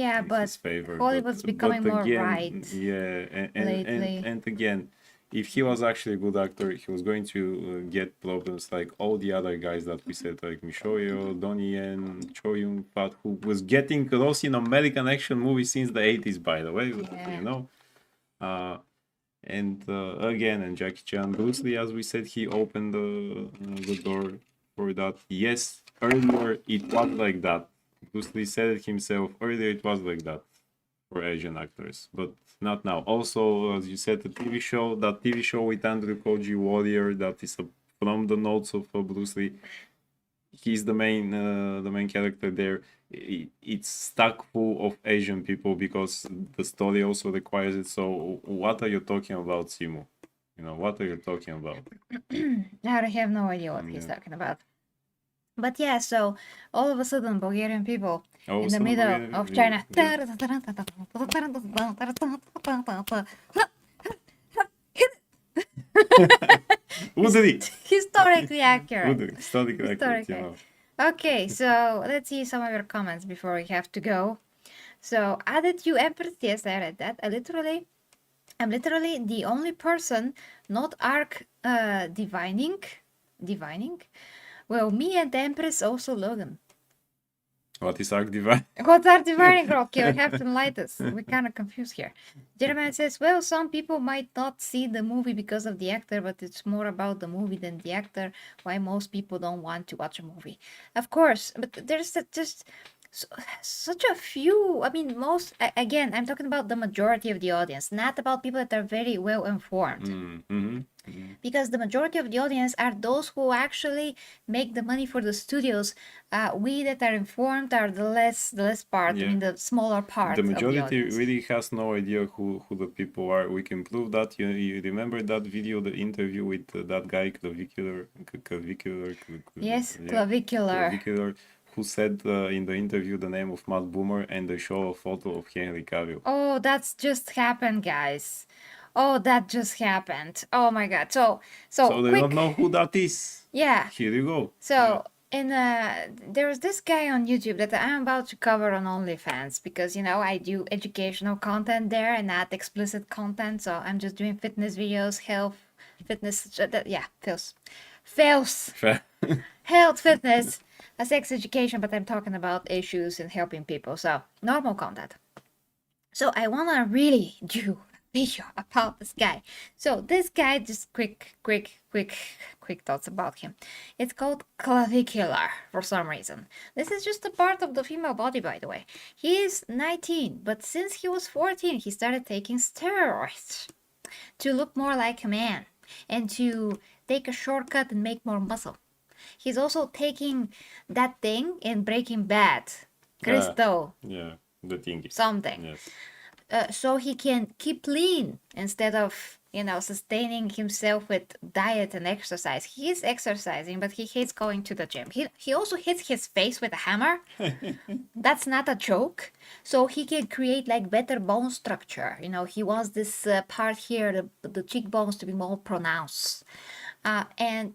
Yeah,
in
but
his favor.
Hollywood's becoming more
again,
right
yeah,
lately.
and again, if he was actually a good actor, he was going to get problems like all the other guys that we said, like Mishoyo, Donnie Yen, Cho Yun Fat, who was getting close in American action movies since the 80s, by the way,
Yeah.
you know. And again, and Jackie Chan, Bruce Lee, as we said, he opened the door for that. Yes, earlier it was like that. Bruce Lee said it himself. Earlier it was like that for Asian actors, but not now. Also, as you said, the TV show, that TV show with Andrew Koji, Warrior, that is from the notes of Bruce Lee. He's the main character there. It's stuck full of Asian people because the story also requires it. So what are you talking about, Simu? You know, what are you talking about?
I have no idea what he's
Yeah.
talking about. But yeah, so all of a sudden, Bulgarian people
All of a
in the
sudden,
middle
Bulgarian-
of China.
Udri!
Historically accurate.
Udri, historically accurate, you know.
Okay, so let's see some of your comments before we have to go. So, added you Empress, yes, I read that. I'm literally the only person not arc divining. Well, me and the Empress also Logan.
What is Arc Divine?
What's our dividing? Okay, we have to enlighten us. We're kind of confused here. Jeremiah says, well, some people might not see the movie because of the actor, but it's more about the movie than the actor. Why most people don't want to watch a movie. Of course, but there's just such a few. I mean, again, I'm talking about the majority of the audience, not about people that are very well informed. Because the majority of the audience are those who actually make the money for the studios. We that are informed are the less part. I mean, the smaller part.
The
of the
majority
audience.
really has no idea who the people are. We can prove that. You remember that video, the interview with that guy, clavicular.
Yes, clavicular.
Who said in the interview the name of Matt Boomer, and they show a photo of Henry Cavill.
Oh, that's just happened, guys. Oh, that just happened. Oh my god. So
they don't know who that is.
Yeah.
Here you go.
So there's this guy on YouTube that I'm about to cover on OnlyFans because I do educational content there and not explicit content. So I'm just doing fitness videos, health, fitness. Fails. Health, fitness, sex education, but I'm talking about issues and helping people. So normal content. So I wanna really do video about this guy. So this guy, just quick thoughts about him. It's called clavicular for some reason. This is just a part of the female body, by the way. He is 19, but since he was 14, he started taking steroids to look more like a man and to take a shortcut and make more muscle. he's also taking that thing in Breaking Bad, crystal
Yeah, the thingy.
something.
Yes.
So he can keep lean instead of sustaining himself with diet and exercise. He is exercising, but he hates going to the gym. He also hits his face with a hammer. That's not a joke. So he can create like better bone structure. He wants this part here, the cheekbones to be more pronounced. And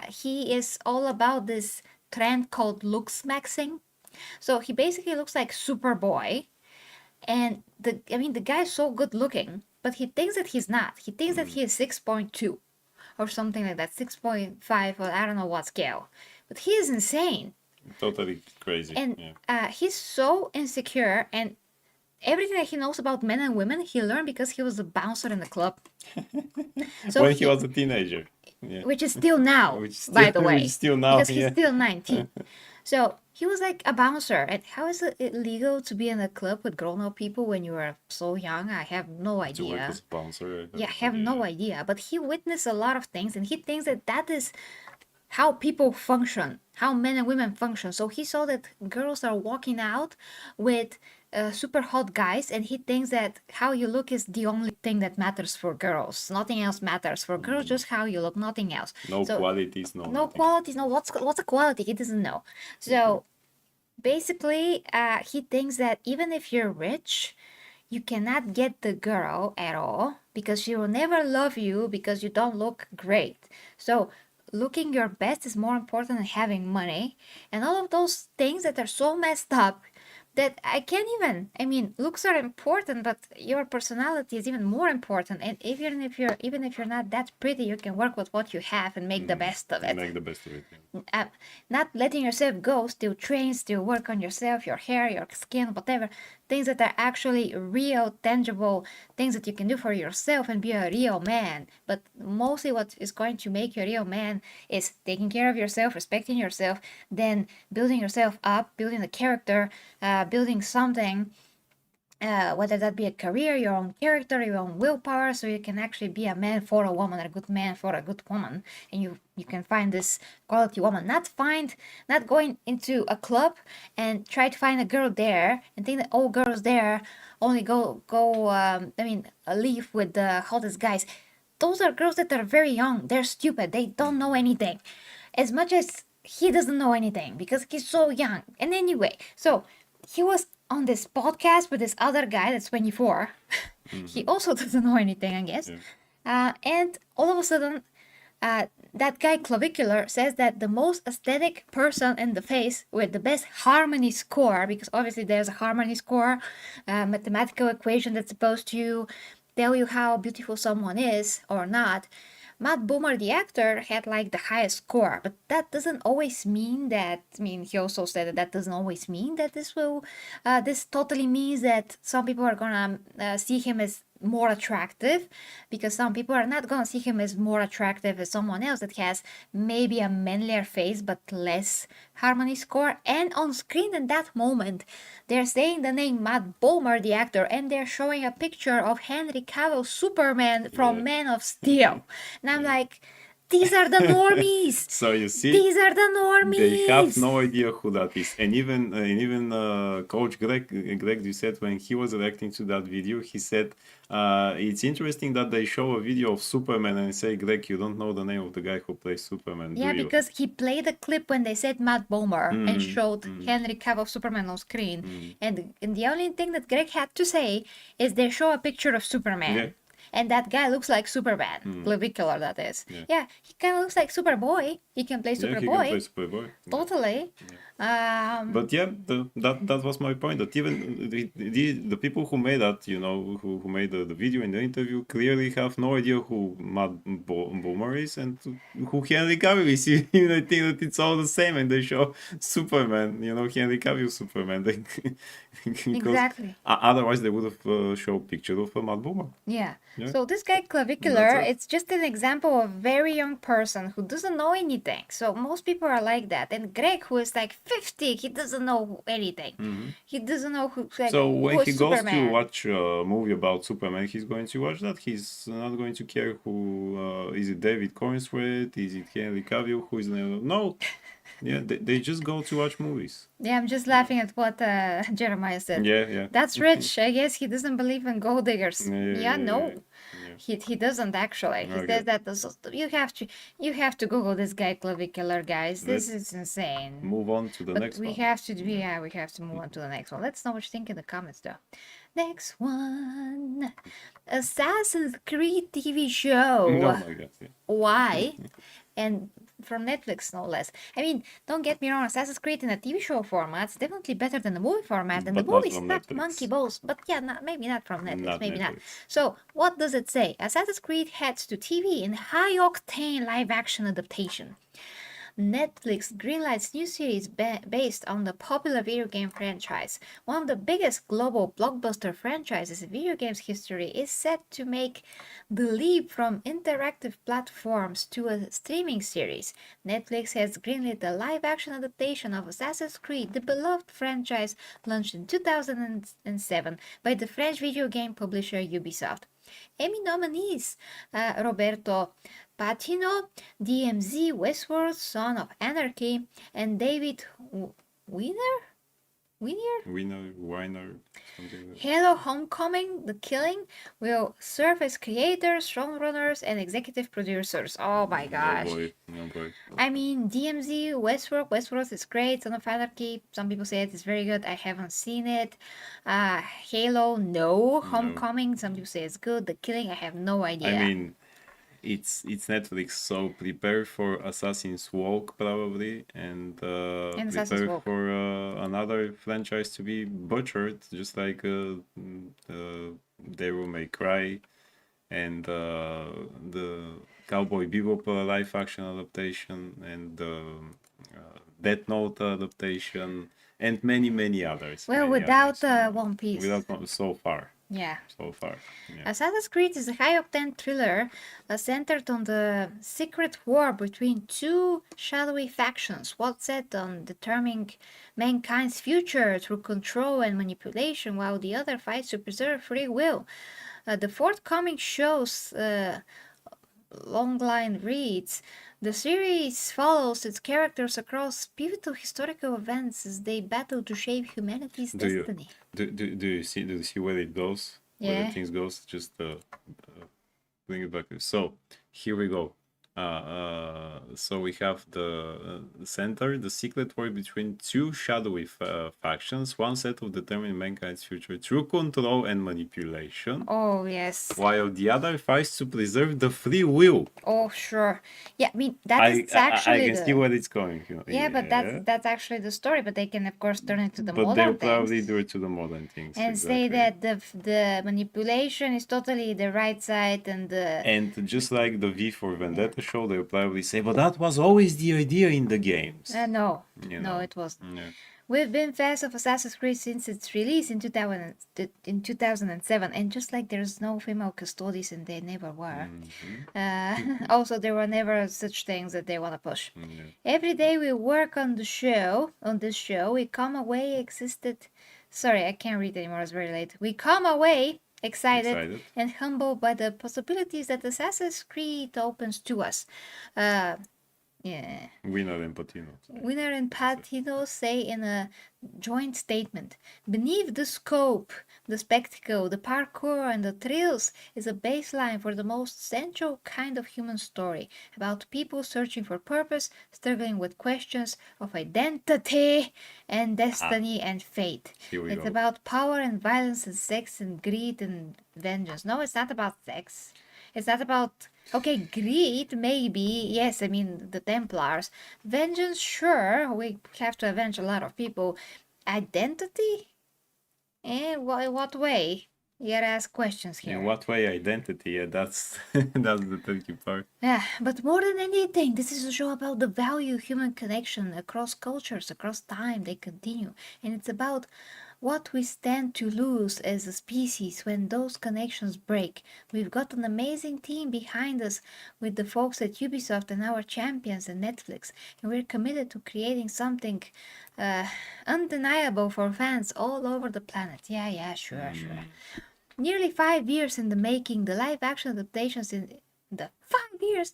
he is all about this trend called looks maxing. So he basically looks like Superboy, and the guy's so good looking, but he thinks that he's not. He thinks that he is 6.2 or something like that, 6.5, or I don't know what scale. But he is insane.
Totally crazy.
And
yeah.
He's so insecure, and everything that he knows about men and women, he learned because he was a bouncer in the club. So
when he was a teenager. Yeah.
Which is still now,
Which
by the
which
way.
is still now,
Because he's
yeah.
still 19. So he was like a bouncer. And how is it illegal to be in a club with grown-up people when you are so young? I have no
To work
idea.
as a bouncer.
Yeah, I have no idea. But he witnessed a lot of things, and he thinks that that is how people function, how men and women function. So he saw that girls are walking out with super hot guys, and he thinks that how you look is the only thing that matters for girls. Nothing else matters for girls, just how you look, nothing else.
No
So
qualities, no
no
nothing.
qualities, no what's a quality? He doesn't know. So basically, he thinks that even if you're rich, you cannot get the girl at all because she will never love you because you don't look great. So looking your best is more important than having money, and all of those things that are so messed up that I can't even. I mean, looks are important, but your personality is even more important. And even if you're not that pretty, you can work with what you have and make the best of it.
Make the best of it. Yeah.
Not letting yourself go, still train, still work on yourself, your hair, your skin, whatever. Things that are actually real, tangible things that you can do for yourself and be a real man. But mostly what is going to make you a real man is taking care of yourself, respecting yourself, then building yourself up, building a character, building something. Whether that be a career, your own character, your own willpower, so you can actually be a man for a woman, a good man for a good woman, and you can find this quality woman. Not going into a club and try to find a girl there and think that all girls there only leave with the hottest guys. Those are girls that are very young. They're stupid. They don't know anything. As much as he doesn't know anything because he's so young. And anyway, so he was on this podcast with this other guy that's 24. He also doesn't know anything, I guess.
Yeah.
And all of a sudden, that guy Clavicular says that the most aesthetic person in the face with the best harmony score, because obviously there's a harmony score, mathematical equation that's supposed to tell you how beautiful someone is or not. Matt Bomer, the actor, had like the highest score, but that doesn't always mean that. I mean, he also said that doesn't always mean that this totally means that some people are gonna see him as more attractive, because some people are not gonna see him as more attractive as someone else that has maybe a manlier face but less harmony score. And on screen in that moment, they're saying the name Matt Bomer, the actor, and they're showing a picture of Henry Cavill Superman from Man of Steel. And I'm like, these are the normies.
So you see,
these are the normies.
They have no idea who that is. And even Coach Greg, you said when he was reacting to that video, he said it's interesting that they show a video of Superman and say, Greg, you don't know the name of the guy who plays Superman,
yeah,
do you?
because he played a clip when they said Matt Bomer and showed Henry Cavill Superman on screen. And the only thing that Greg had to say is they show a picture of Superman.
Yeah.
And that guy looks like Superman, Clavicular, that is. Yeah, he kind of looks like Superboy. He can play Superboy.
Yeah, he can play Superboy.
Totally.
But yeah, that was my point. That even the people who made that, who made the video in the interview, clearly have no idea who Matt Bomer is and who Henry Cavill is. Even I think that it's all the same, and they show Superman, Henry Cavill Superman.
Exactly.
Otherwise, they would have shown a picture of Matt Bomer.
Yeah.
Yeah.
So this guy Clavicular, it's just an example of a very young person who doesn't know anything. So most people are like that. And Greg, who is like 50, he doesn't know anything. He doesn't know who. Like,
So when
who is
he goes to
Superman.
watch a movie about Superman, he's going to watch that. He's not going to care who is it. David Cornsworth? Is it Henry Cavill? Who is no? Yeah, they just go to watch movies.
Yeah, I'm just laughing at what Jeremiah said.
Yeah.
That's rich. I guess he doesn't believe in gold diggers. Yeah, no.
Yeah.
He doesn't actually. He says that you have to Google this guy Clavicular, guys. This is insane.
Move on to the next
we
one.
have to we have to move on to the next one. Let's know what you think in the comments though. Next one. Assassin's Creed TV show.
Oh my god. Yeah.
Why? And from Netflix, no less. I mean, don't get me wrong, Assassin's Creed in a TV show format is definitely better than the movie format, and
But
the
not
movie
from
slapped
Netflix.
monkey balls. But yeah, maybe not from Netflix,
Not
maybe not.
Netflix.
So, what does it say? Assassin's Creed heads to TV in high-octane live-action adaptation. Netflix greenlights new series based on the popular video game franchise. One of the biggest global blockbuster franchises in video games history is set to make the leap from interactive platforms to a streaming series. Netflix has greenlit a live-action adaptation of Assassin's Creed, the beloved franchise launched in 2007 by the French video game publisher Ubisoft. Emmy nominees Roberto Patino, DMZ, Westworld, Son of Anarchy, and David Weiner,
something like that.
Halo Homecoming, The Killing will serve as creators, showrunners, and executive producers. Oh my gosh.
No boy.
I mean, DMZ, Westworld is great. Son of Anarchy, some people say it is very good. I haven't seen it. Halo, no. Homecoming, some people say it's good. The Killing, I have no idea.
I mean, it's Netflix, so prepare for Assassin's Walk probably, and prepare for another franchise to be butchered, just like Devil May Cry and the Cowboy Bebop live action adaptation and Death Note adaptation and many others.
Well, without One Piece.
So far.
Yeah.
So far. Yeah.
Assassin's Creed is a high-octane thriller centered on the secret war between two shadowy factions, one set on determining mankind's future through control and manipulation, while the other fights to preserve free will. The forthcoming show's longline reads, the series follows its characters across pivotal historical events as they battle to shape humanity's destiny.
Do you see where it goes?
Yeah.
Where the things goes? Just bring it back. So here we go. So we have the center, the secret war between two shadowy factions, one set of determining mankind's future through control and manipulation.
Oh, yes.
While the other fights to preserve the free will.
Oh, sure. Yeah, I mean, that's actually
I can see where it's going. You know?
Yeah, but that's actually the story, but they can, of course, turn it to the modern
they'll
things.
probably do it to the modern things.
And say that the manipulation is totally the right side and the...
And just like the V for Vendetta show, they'll probably say, but that was always the idea in the games.
No,
You
no,
know.
it wasn't.
Yeah.
We've been fans of Assassin's Creed since its release in 2007, and just like there's no female custodies and they never were, also there were never such things that they want to push.
Yeah.
Every day we work on this show, we come away Sorry, I can't read anymore, it's very late. We come away excited and humbled by the possibilities that Assassin's Creed opens to us. Yeah.
Winner and Patino.
Winner and Patino say in a joint statement, beneath the scope, the spectacle, the parkour, and the thrills is a baseline for the most central kind of human story about people searching for purpose, struggling with questions of identity and destiny and fate. It's about power and violence and sex and greed and vengeance. No, it's not about sex. It's not about, okay, greed, maybe, yes, I mean, the Templars. Vengeance, sure, we have to avenge a lot of people. Identity? In what way? You gotta ask questions here.
In what way identity? Yeah, that's the tricky part.
Yeah, but more than anything, this is a show about the value of human connection across cultures, across time, they continue. And it's about what we stand to lose as a species when those connections break. We've got an amazing team behind us with the folks at Ubisoft and our champions at Netflix, and we're committed to creating something undeniable for fans all over the planet. Yeah, sure. Nearly 5 years in the making, the live-action adaptations in the 5 years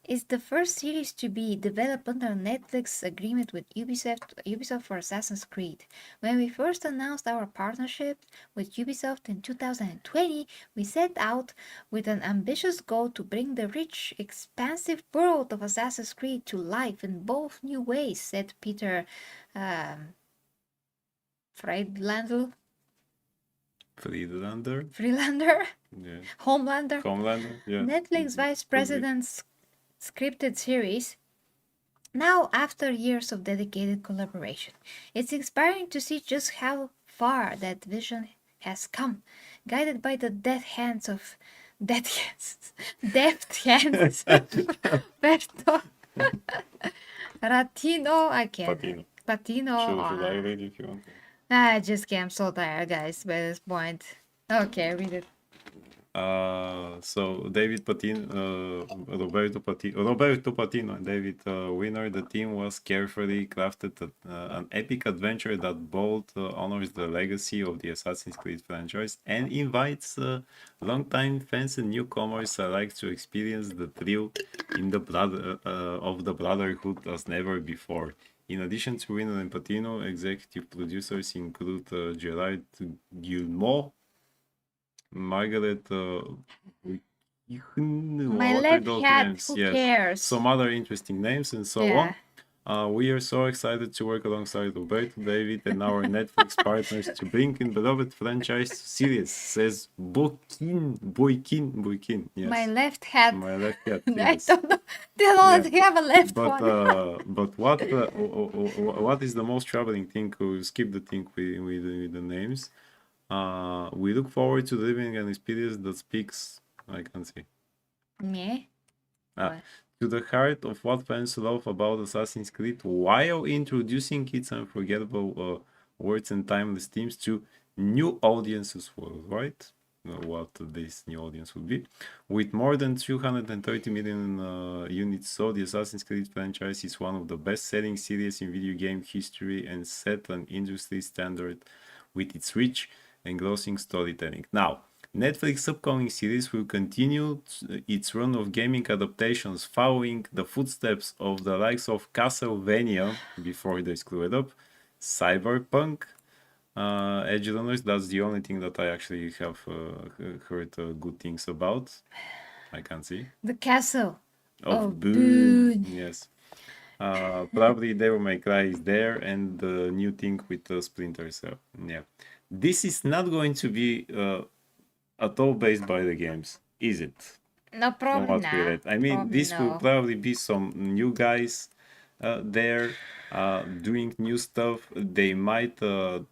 is the first series to be developed under a Netflix agreement with Ubisoft for Assassin's Creed. When we first announced our partnership with Ubisoft in 2020, we set out with an ambitious goal to bring the rich, expansive world of Assassin's Creed to life in both new ways, said Peter Friedlander.
Freelander? Yeah.
Homelander.
Yeah.
Netflix Vice President's scripted series. Now, after years of dedicated collaboration, it's inspiring to see just how far that vision has come, guided by the deft hands of Berto Ratino. I can't. Patino.
Should I read if you want?
I just can't. I'm so tired, guys, by this point. Okay, read it.
So David Patino, Roberto Patino and David Winner, the team was carefully crafted an epic adventure that both honors the legacy of the Assassin's Creed franchise and invites longtime fans and newcomers alike to experience the thrill in the of the brotherhood as never before. In addition to Winner and Patino, executive producers include Gerard Guillemot, Margaret
My left hat, who cares?
Some other interesting names and so on. We are so excited to work alongside Roberto, David, and our Netflix partners to bring in beloved franchise series, says Boykin. Yes.
My left hat.
Yes.
I don't know. They don't have a left one.
But what is the most troubling thing? We'll skip the thing with the names. We look forward to living an experience that speaks, I can see.
Me?
To the heart of what fans love about Assassin's Creed, while introducing its unforgettable words and timeless themes to new audiences worldwide. What this new audience would be. With more than 230 million units sold, the Assassin's Creed franchise is one of the best-selling series in video game history and set an industry standard with its rich, engrossing storytelling. Now, Netflix upcoming series will continue its run of gaming adaptations, following the footsteps of the likes of Castlevania before they screw it up, Cyberpunk, Edge Runners. That's the only thing that I actually have heard good things about. I can see.
The Castle
of Boone. Yes. Probably Devil May Cry is there, and the new thing with Splinter Cell. Yeah. This is not going to be at all based by the games, is it?
No, probably not.
I mean, this will probably be some new guys there doing new stuff. They might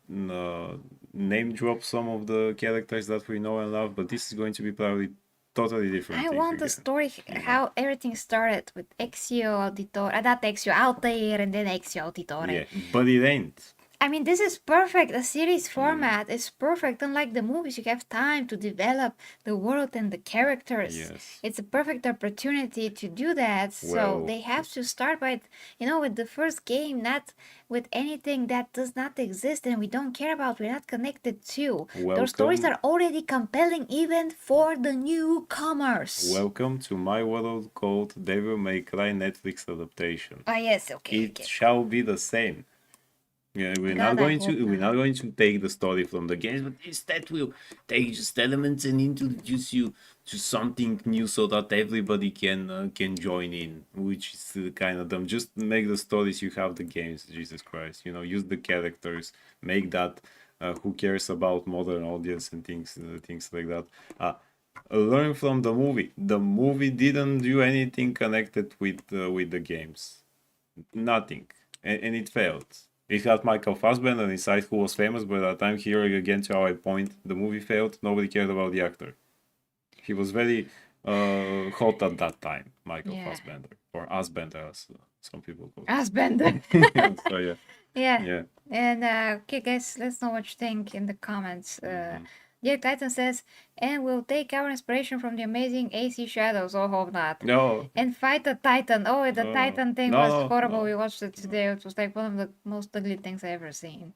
name drop some of the characters that we know and love, but this is going to be probably totally different.
I want the story, how everything started with Ezio Auditore, not Ezio Altair, and then Ezio Auditore.
Yeah, but it ain't.
I mean, this is perfect. The series format is perfect. Unlike the movies, you have time to develop the world and the characters.
Yes.
It's a perfect opportunity to do that. So they have to start by, with the first game, not with anything that does not exist and we don't care about, we're not connected to. Those stories are already compelling even for the newcomers.
Welcome to my world called Devil May Cry Netflix adaptation.
Ah, yes, okay.
It shall be the same. Yeah, we're not going to take the story from the games, but instead we'll take just elements and introduce you to something new so that everybody can join in, which is kind of dumb. Just make the stories, you have the games, Jesus Christ. Use the characters, make that. Who cares about modern audience and things like that? Learn from the movie. The movie didn't do anything connected with the games, nothing, and it failed. It had Michael Fassbender inside, who was famous, but at the time, here again, to our point, the movie failed. Nobody cared about the actor. He was very hot at that time, Michael Fassbender, or Fassbender, some people call
Asbender.
it. So yeah,
Yeah.
yeah.
And okay, guys, let's know what you think in the comments. Jack Titan says, and we'll take our inspiration from the amazing AC Shadows. Oh, hope not.
No,
And fight the Titan. Oh, the Titan thing
no,
was
no,
horrible.
no.
We watched it today. It was like one of the most ugly things I ever seen.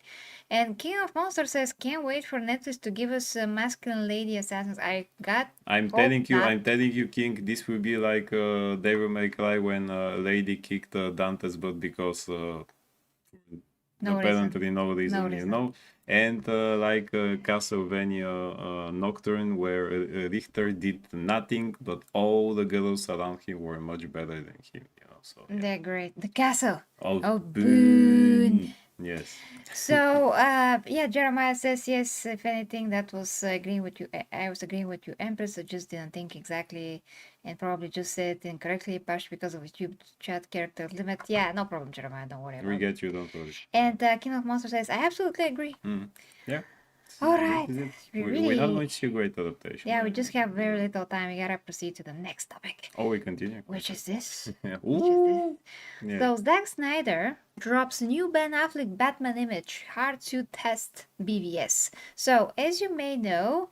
And King of Monsters says, can't wait for Netflix to give us masculine lady assassins.
I'm
Hope
telling you,
not.
I'm telling you, King. This will be like Devil May Cry when a lady kicked Dante's butt because
No
apparently
reason.
no reason,
No
you
reason.
know. And like Castlevania Nocturne, where Richter did nothing, but all the girls around him were much better than him, you know. So yeah.
They're great. The castle.
Oh,
Oh,
boon.
boon.
Yes.
So, yeah, Jeremiah says yes. If anything, that was agreeing with you. I was agreeing with you, Empress. I just didn't think exactly, and probably just said it incorrectly, partially because of YouTube chat character limit. Yeah, no problem, Jeremiah. Don't worry
We
about it.
get you, don't worry.
And King of Monsters says, I absolutely agree.
Yeah.
All
This
right,
is it.
we
We have
really,
much great adaptation.
yeah, we just have very little time. We gotta proceed to the next topic,
Oh, we continue.
which is this.
Yeah.
Which is this.
Ooh. Yeah.
So Zack Snyder drops new Ben Affleck Batman image, hard to test BVS. So as you may know,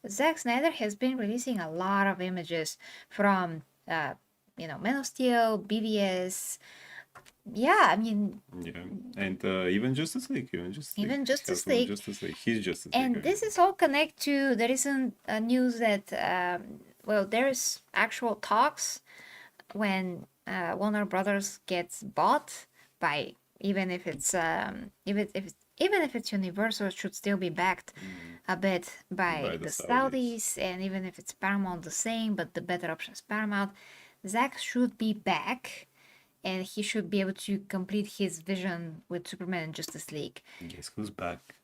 Zack Snyder has been releasing a lot of images from, Man of Steel, BVS. Yeah, I mean,
Yeah, and even Justice League,
even Justice
Has one
League.
Justice League, his Justice League.
And this is all connected to the recent news that, there's actual talks when Warner Brothers gets bought by, even if it's even if it's Universal, it should still be backed a bit by the Saudis, and even if it's Paramount, the same, but the better option is Paramount. Zack should be back, and he should be able to complete his vision with Superman and Justice League.
Guess who's back?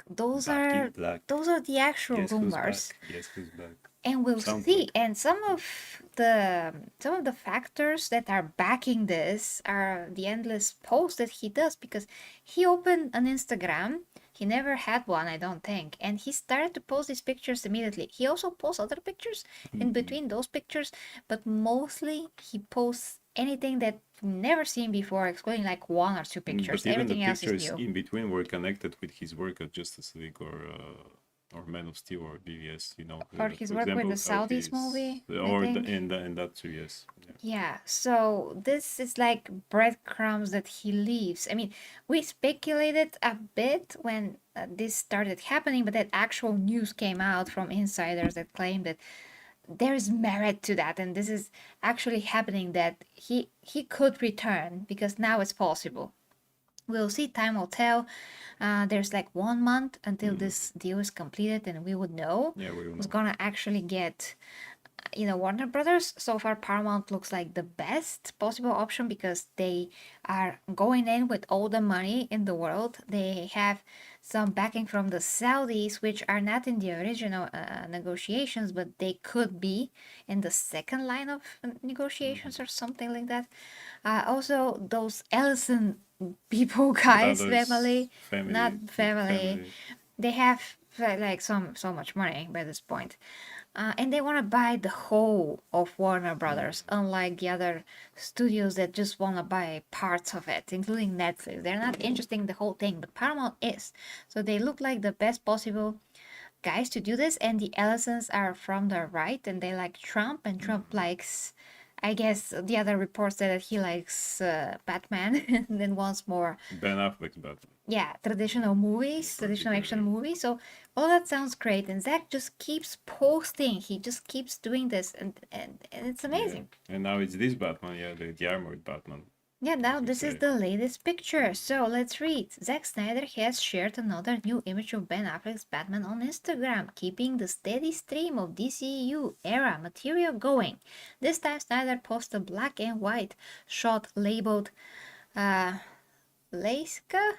Those
Back in
are
black.
the actual
Guess who's
rumors.
back? Guess who's back?
And we'll
Sounds
see.
like.
And some of the factors that are backing this are the endless posts that he does, because he opened an Instagram. He never had one, I don't think, and he started to post these pictures immediately. He also posts other pictures in between those pictures, but mostly he posts anything that we've never seen before, excluding like one or two pictures.
But even
Everything
the
else is
pictures
new.
in between were connected with his work at Justice League or Man of Steel or BVS, you know.
Or his
For
work with
example,
the
how
Saudis movie,
or
I think.
in that too, yes. Yeah.
Yeah, so this is like breadcrumbs that he leaves. I mean, we speculated a bit when this started happening, but that actual news came out from insiders that claim that there is merit to that, and this is actually happening, that he could return because now it's possible. We'll see, time will tell. There's like 1 month until this deal is completed, and we would know
Yeah, we will
who's
know.
gonna actually get Warner Brothers. So far, Paramount looks like the best possible option because they are going in with all the money in the world. They have some backing from the Saudis, which are not in the original negotiations, but they could be in the second line of negotiations or something like that. Also, those Ellison people, guys,
Brothers, family,
not
big
family, they have like so much money by this point. And they want to buy the whole of Warner Brothers, unlike the other studios that just want to buy parts of it, including Netflix. They're not interested in the whole thing, but Paramount is. So they look like the best possible guys to do this. And the Ellisons are from the right, and they like Trump, and Trump likes, I guess, the other reports that he likes Batman, and then wants more.
Ben Affleck's Batman.
Yeah, traditional movies, traditional action movies. So all that sounds great, and Zack just keeps posting. He just keeps doing this, and it's amazing.
Yeah. And now it's this Batman, yeah, the armored Batman.
Yeah, now this is the latest picture. So let's read. Zack Snyder has shared another new image of Ben Affleck's Batman on Instagram, keeping the steady stream of DCEU era material going. This time Snyder posted a black and white shot labeled Leica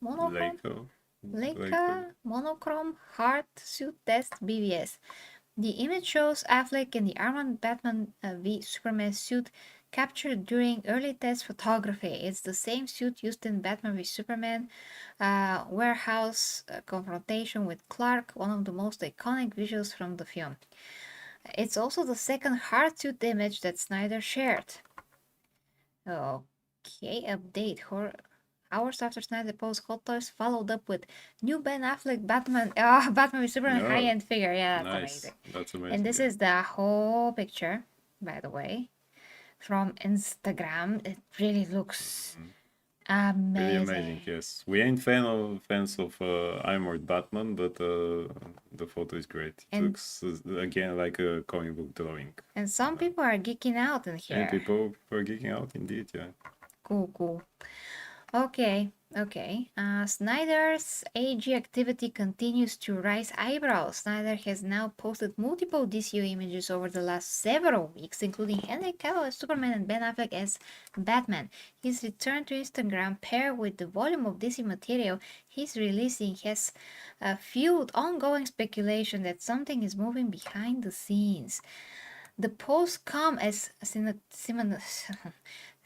monochrome. Leica monochrome hard suit test BVS. The image shows Affleck in the armored Batman v Superman suit captured during early test photography. It's the same suit used in Batman v Superman warehouse confrontation with Clark, one of the most iconic visuals from the film. It's also the second hard suit image that Snyder shared. Oh, Okay, update. Hours after Snyder post Hot Toys followed up with new Ben Affleck Batman. Batman with Superman
No,
high-end figure. Yeah, that's
nice.
amazing.
That's amazing.
And this
yeah.
is the whole picture, by the way, from Instagram. It really looks
Really
amazing.
amazing, yes. We ain't fans of Armored Batman, but the photo is great. It
And
looks again like a comic book drawing.
and some people are geeking out in
And
here.
people were geeking out indeed, yeah.
Cool. Okay. Snyder's AG activity continues to raise eyebrows. Snyder has now posted multiple DCU images over the last several weeks, including Henry Cavill as Superman and Ben Affleck as Batman. His return to Instagram, paired with the volume of DC material he's releasing, has fueled ongoing speculation that something is moving behind the scenes. The posts come as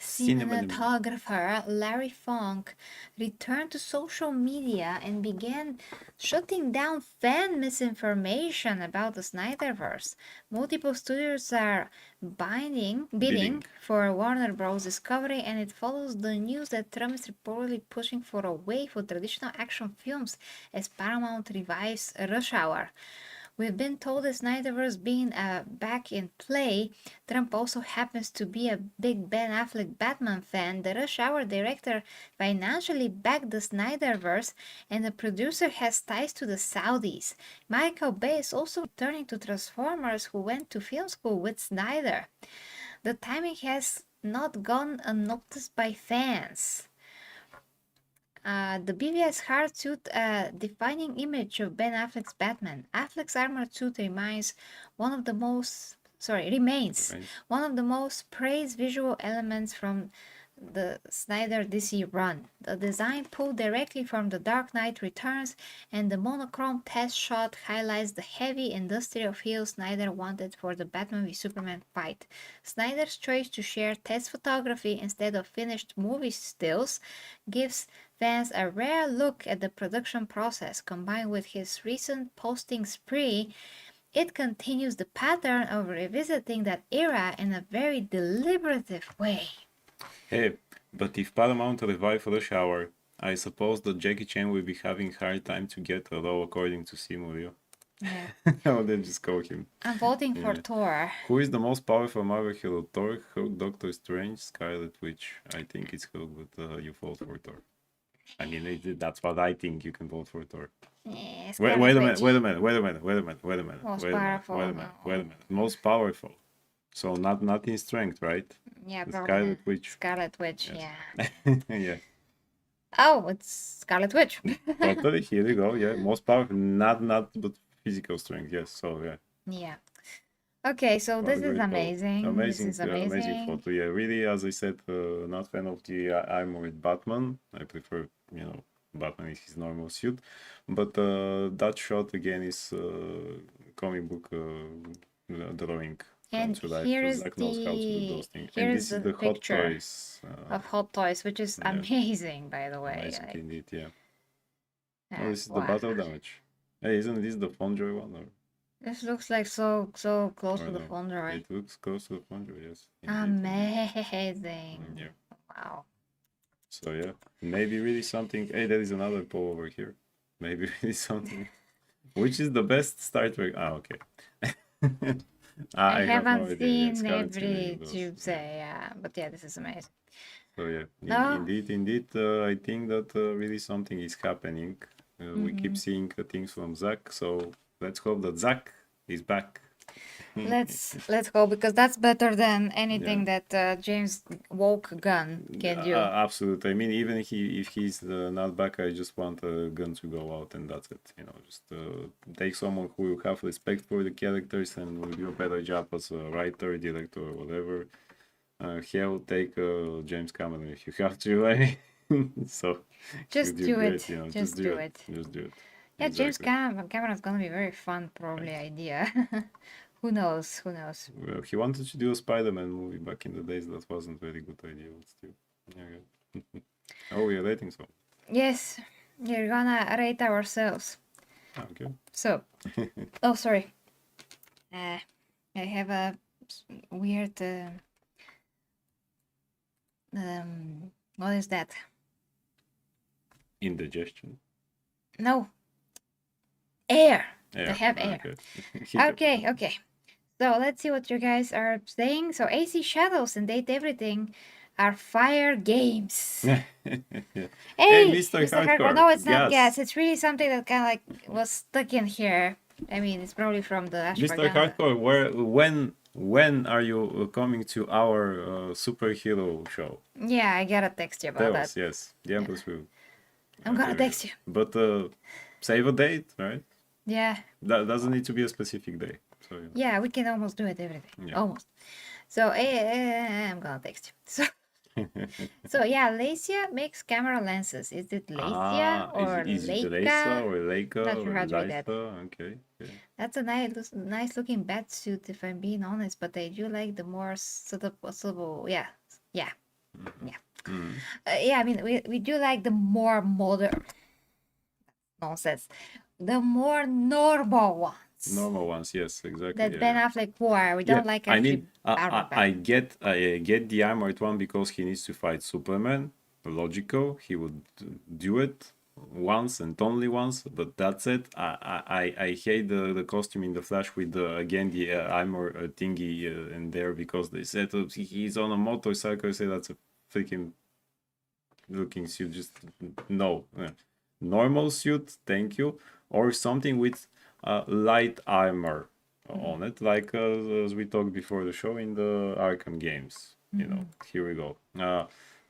cinematographer Larry Funk returned to social media and began shutting down fan misinformation about the Snyderverse. Multiple studios are bidding for Warner Bros. Discovery, and it follows the news that Trump is reportedly pushing for a wave of traditional action films as Paramount revives Rush Hour. We've been told that Snyderverse being back in play. Trump also happens to be a big Ben Affleck Batman fan. The Rush Hour director financially backed the Snyderverse, and the producer has ties to the Saudis. Michael Bay is also returning to Transformers, who went to film school with Snyder. The timing has not gone unnoticed by fans. The BVS hard suit defining image of Ben Affleck's Batman. Affleck's armored suit remains one of the most praised visual elements from the Snyder DC run. The design pulled directly from The Dark Knight Returns, and the monochrome test shot highlights the heavy industrial feel Snyder wanted for the Batman v Superman fight. Snyder's choice to share test photography instead of finished movie stills gives fans a rare look at the production process. Combined with his recent posting spree, it continues the pattern of revisiting that era in a very deliberative way.
Hey, but if Paramount revive Rush Hour, I suppose that Jackie Chan will be having hard time to get a role according to Simu.
Yeah.
How they just call him.
I'm voting for
Yeah.
Thor.
Who is the most powerful Marvel hero? Thor, Hulk, Doctor Strange, Scarlet Witch. I think it's Hulk, but you vote for Thor. I mean, that's what I think. You can vote for Thor.
Yeah,
Wait a minute. Most powerful. So not in strength, right?
Yeah,
The
probably.
Scarlet Witch.
Scarlet Witch,
Yes.
yeah.
Yeah.
Oh, it's Scarlet Witch.
Totally. Here we go. Yeah. Most powerful. Not but physical strength. Yes. So yeah.
Yeah. Okay, so
What
this
a
is
great photo.
amazing.
Amazing,
This is amazing.
amazing photo. Yeah, really, as I said, not fan of the armored Batman. I prefer, Batman in his normal suit. But that shot again is comic book drawing.
And
To life.
here is
Zack knows how to do
the
those things.
here
And
is
this is
the
the Hot
picture
Toys.
of Hot Toys, which is
yeah.
amazing, by the way.
Amazing
Like,
indeed, yeah. Oh, this is the
wow.
battle damage. Hey, isn't this the Fonjoy one? Or?
This looks like so close to the
no,
Fonderoy.
It looks close to the Fonjoy, yes.
Amazing.
Yeah.
Wow.
So yeah, maybe really something. Hey, there is another poll over here. Maybe really something. Which is the best Star Trek? Okay.
I
have no
haven't
idea.
seen
Scarlett's gonna
every
use those.
tube say, yeah, but yeah, this is amazing.
So yeah,
No.
indeed, I think that really something is happening. We keep seeing things from Zack, so let's hope that Zack is back.
Let's go, because that's better than anything that James Woke Gunn can do.
Absolutely. I mean, even if he's not back, I just want a gun to go out, and that's it. Just take someone who will have respect for the characters and will do a better job as a writer, director, or whatever. Hell, take James Cameron if you have to. Right? So
just do it. Just do it.
Just do it.
Yeah,
Exactly.
James Cameron's gonna be very fun, probably idea. Who knows?
Well, he wanted to do a Spider-Man movie back in the days. That wasn't very good idea, but still. Yeah. Oh, we are rating so.
Yes, we're gonna rate ourselves.
Okay.
So, oh, sorry. I have a weird What is that?
Indigestion.
No. Air. They
Air.
have air.
Okay. Hiccup.
Okay. So let's see what you guys are saying. So AC Shadows and Date Everything are fire games.
Yeah.
Hey,
Mr.
Mr. Hardcore.
Hardcore.
No, it's not
Gas.
gas. It's really something that kind of like was stuck in here. I mean, it's probably from the
Mr.
ashwagandha.
Hardcore, when are you coming to our superhero show?
Yeah, I gotta text you about
Tell
that.
us, yes. The Empress will.
I'm gonna text you.
But save a date, right?
Yeah.
That doesn't need to be a specific day. So,
Yeah, we can almost do it everything.
Yeah.
Almost. So I'm gonna text you. So yeah, Leica makes camera lenses. Is it Leica or
is it
Leica?
Leica or Leica
Not sure
or
how to read that.
Leica? Okay.
That's a nice looking bat suit, if I'm being honest. But I do like the more sort of possible. Yeah. Yeah. I mean, we do like the more modern nonsense, the more normal ones.
Normal ones, yes, exactly.
That Ben Affleck wore. We don't like actually.
I get the armored one because he needs to fight Superman. Logical, he would do it once and only once, but that's it. I hate the costume in the Flash with again the armor thingy in there because they said he's on a motorcycle. I say that's a freaking looking suit. Just no, normal suit, thank you, or something with light armor on it, like as we talked before the show in the Arkham games. You know, here we go.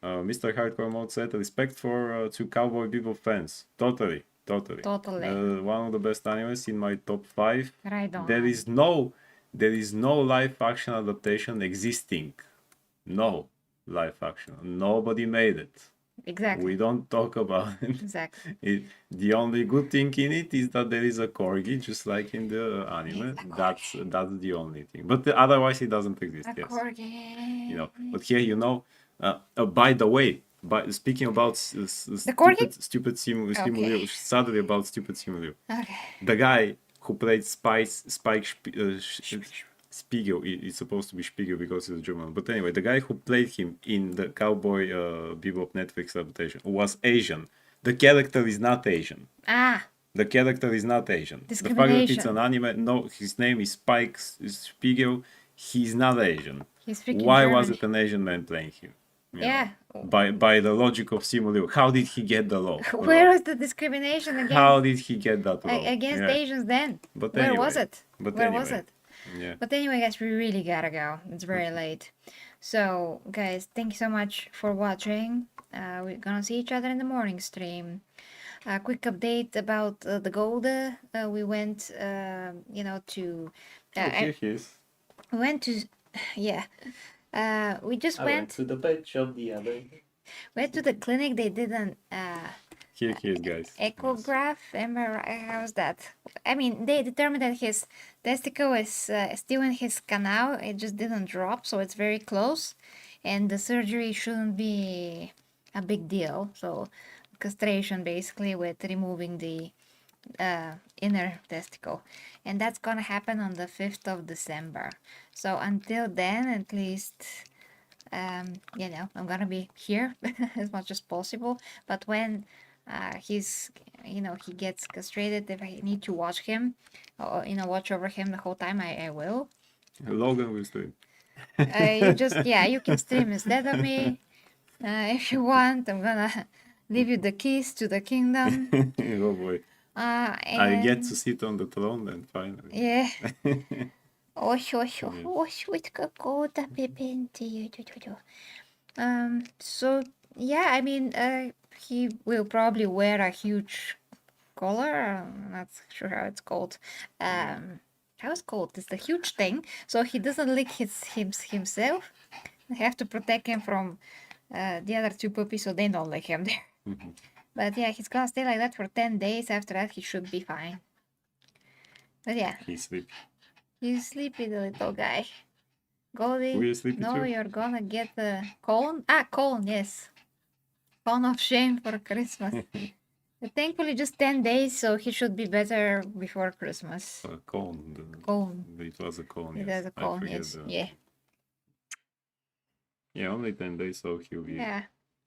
Mr. Hardcore Mode said respect for to Cowboy Bebop fans. Totally. One of the best animes in my top 5.
Right on.
There is no live action adaptation existing. No live action. Nobody made it.
Exactly.
We don't talk about it.
Exactly.
The only good thing in it is that there is a corgi, just like in the anime. That's the only thing. But otherwise, it doesn't exist. Yes.
Corgi.
You know. But here, you know. By the way, speaking about stupid Simu, sadly about stupid Simu.
Okay.
The guy who played Spike Spiegel, it's supposed to be Spiegel because he's German. But anyway, the guy who played him in the Cowboy Bebop Netflix adaptation was Asian. The character is not Asian. The character is not Asian. The fact that it's an anime, no, his name is Spike Spiegel. He's not Asian.
He's freaking
Why
German.
was it an Asian man playing him?
Yeah.
By the logic of Simu Liu, how did he get the law?
Where was the discrimination against?
How did he get that law?
Against Asians then?
But
Where
anyway,
was it? Where was it?
Yeah.
But anyway, guys, we really gotta go. It's very late. So, guys, thank you so much for watching. We're gonna see each other in the morning stream. A quick update about the gold. We went, you know, to.
Here he is.
We went to, yeah. We just went
to the pet shop the other.
Went to the clinic. They didn't.
Here he is, guys.
Echograph. Am I right? How's that? I mean, they determined that his testicle is still in his canal. It just didn't drop, so it's very close, and the surgery shouldn't be a big deal. So, castration basically with removing the inner testicle, and that's gonna happen on the 5th of December. So until then, at least. You know, I'm gonna be here as much as possible. But when he's, you know, he gets castrated, if I need to watch him, or you know, watch over him the whole time, I will.
Logan will stream.
You just, yeah, you can stream instead of me if you want. I'm gonna leave you the keys to the kingdom.
Oh boy. I get to sit on the throne then finally.
Yeah. Ось какого-то пепенти. So yeah, I mean, he will probably wear a huge collar. I'm not sure how it's called. How it's called? It's the huge thing. So he doesn't lick himself. I have to protect him from the other 2 puppies so they don't lick him there. But yeah, he's gonna stay like that for 10 days. After that, he should be fine. But yeah.
He's sleepy.
He's sleepy, the little guy. Goldie,
Were you sleepy
no,
too?
you're gonna get the cone. Cone, yes. Cone of shame for Christmas. But thankfully, just 10 days, so he should be better before Christmas.
Cone.
Cone.
It was a cone,
It
yes.
was a cone, yes. Yeah.
Yeah, only 10 days, so he'll be...
Yeah.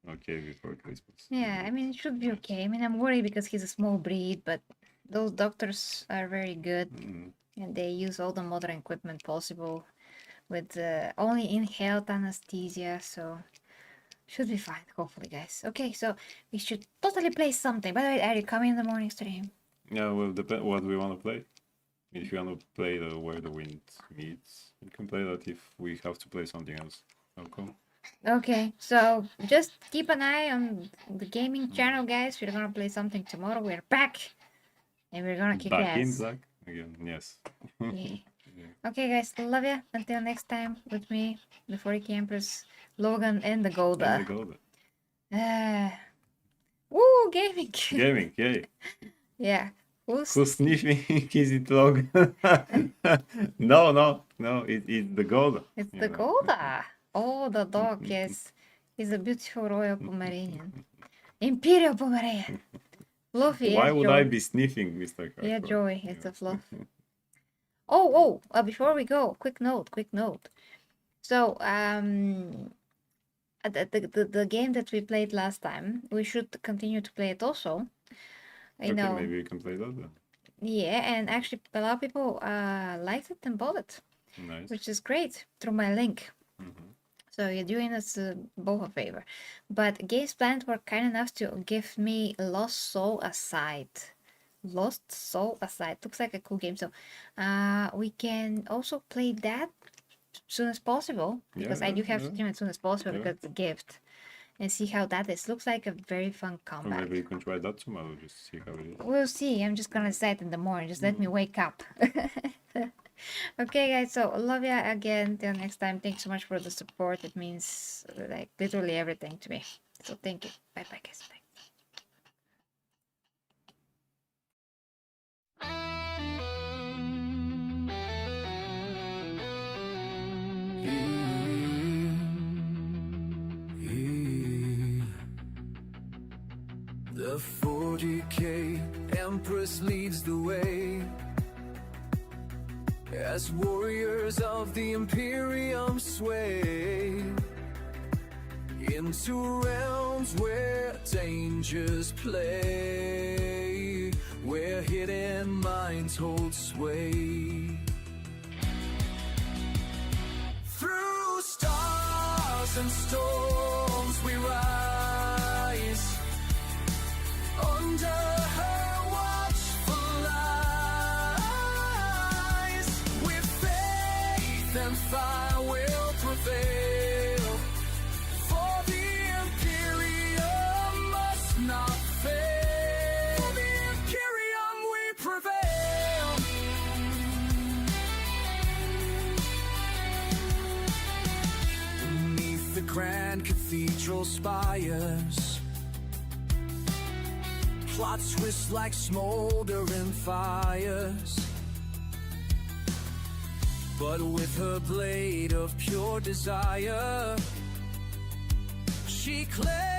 Okay, before Christmas.
Yeah, I mean, it should be okay. I mean, I'm worried because he's a small breed, but those doctors are very good and they use all the modern equipment possible with only inhaled anesthesia, so should be fine, hopefully, guys. Okay, so we should totally play something. By the way, are you coming in the morning stream?
Yeah, well, depend what we want to play. If you want to play the Where the Wind Meets, you can play that. If we have to play something else, I'll come.
Okay, so just keep an eye on the gaming channel, guys. We're gonna play something tomorrow. We're back, and we're gonna kick
Back in,
ass.
Zack? Again, yes.
Yeah. Okay, guys, love ya. Until next time, with me, the 40 campers, Logan, and the Golda.
And the Golda.
Woo, gaming.
Gaming, yay.
Yeah.
Who's sniffing? Is it Logan? No, it's the Golda.
It's the Golda. Oh, the dog, yes. He's a beautiful Royal Pomeranian. Imperial Pomeranian. Fluffy.
Why
yes,
would
Joey.
I be sniffing, Mr.
Yeah,
Carter?
Joey, it's a fluff. Oh, before we go, quick note. So, the game that we played last time, we should continue to play it also.
Okay, maybe we can play that then.
Yeah, and actually a lot of people liked it and bought it,
Nice.
which is great, through my link. So you're doing us both a favor. But Games Planet were kind enough to give me Lost Soul Aside. Lost Soul Aside. Looks like a cool game. So we can also play that as soon as possible. Because I do have to stream it as soon as possible because it's a gift. And see how that is. Looks like a very fun
Or
combat.
maybe you can try that tomorrow, just see how it is.
We'll see. I'm just gonna decide in the morning. Just let me wake up. Okay, guys. So love ya again. Till next time. Thanks so much for the support. It means like literally everything to me. So thank you. Bye, guys. Bye.
The 40K Empress leads the way as warriors of the imperium sway into realms where dangers play, where hidden minds hold sway. Through stars and storms we rise, under her watchful eyes, with faith and fire will prevail, for the imperium must not fail. For the imperium we prevail. Beneath the grand cathedral spires, plots twist like smoldering fires, but with her blade of pure desire, she claims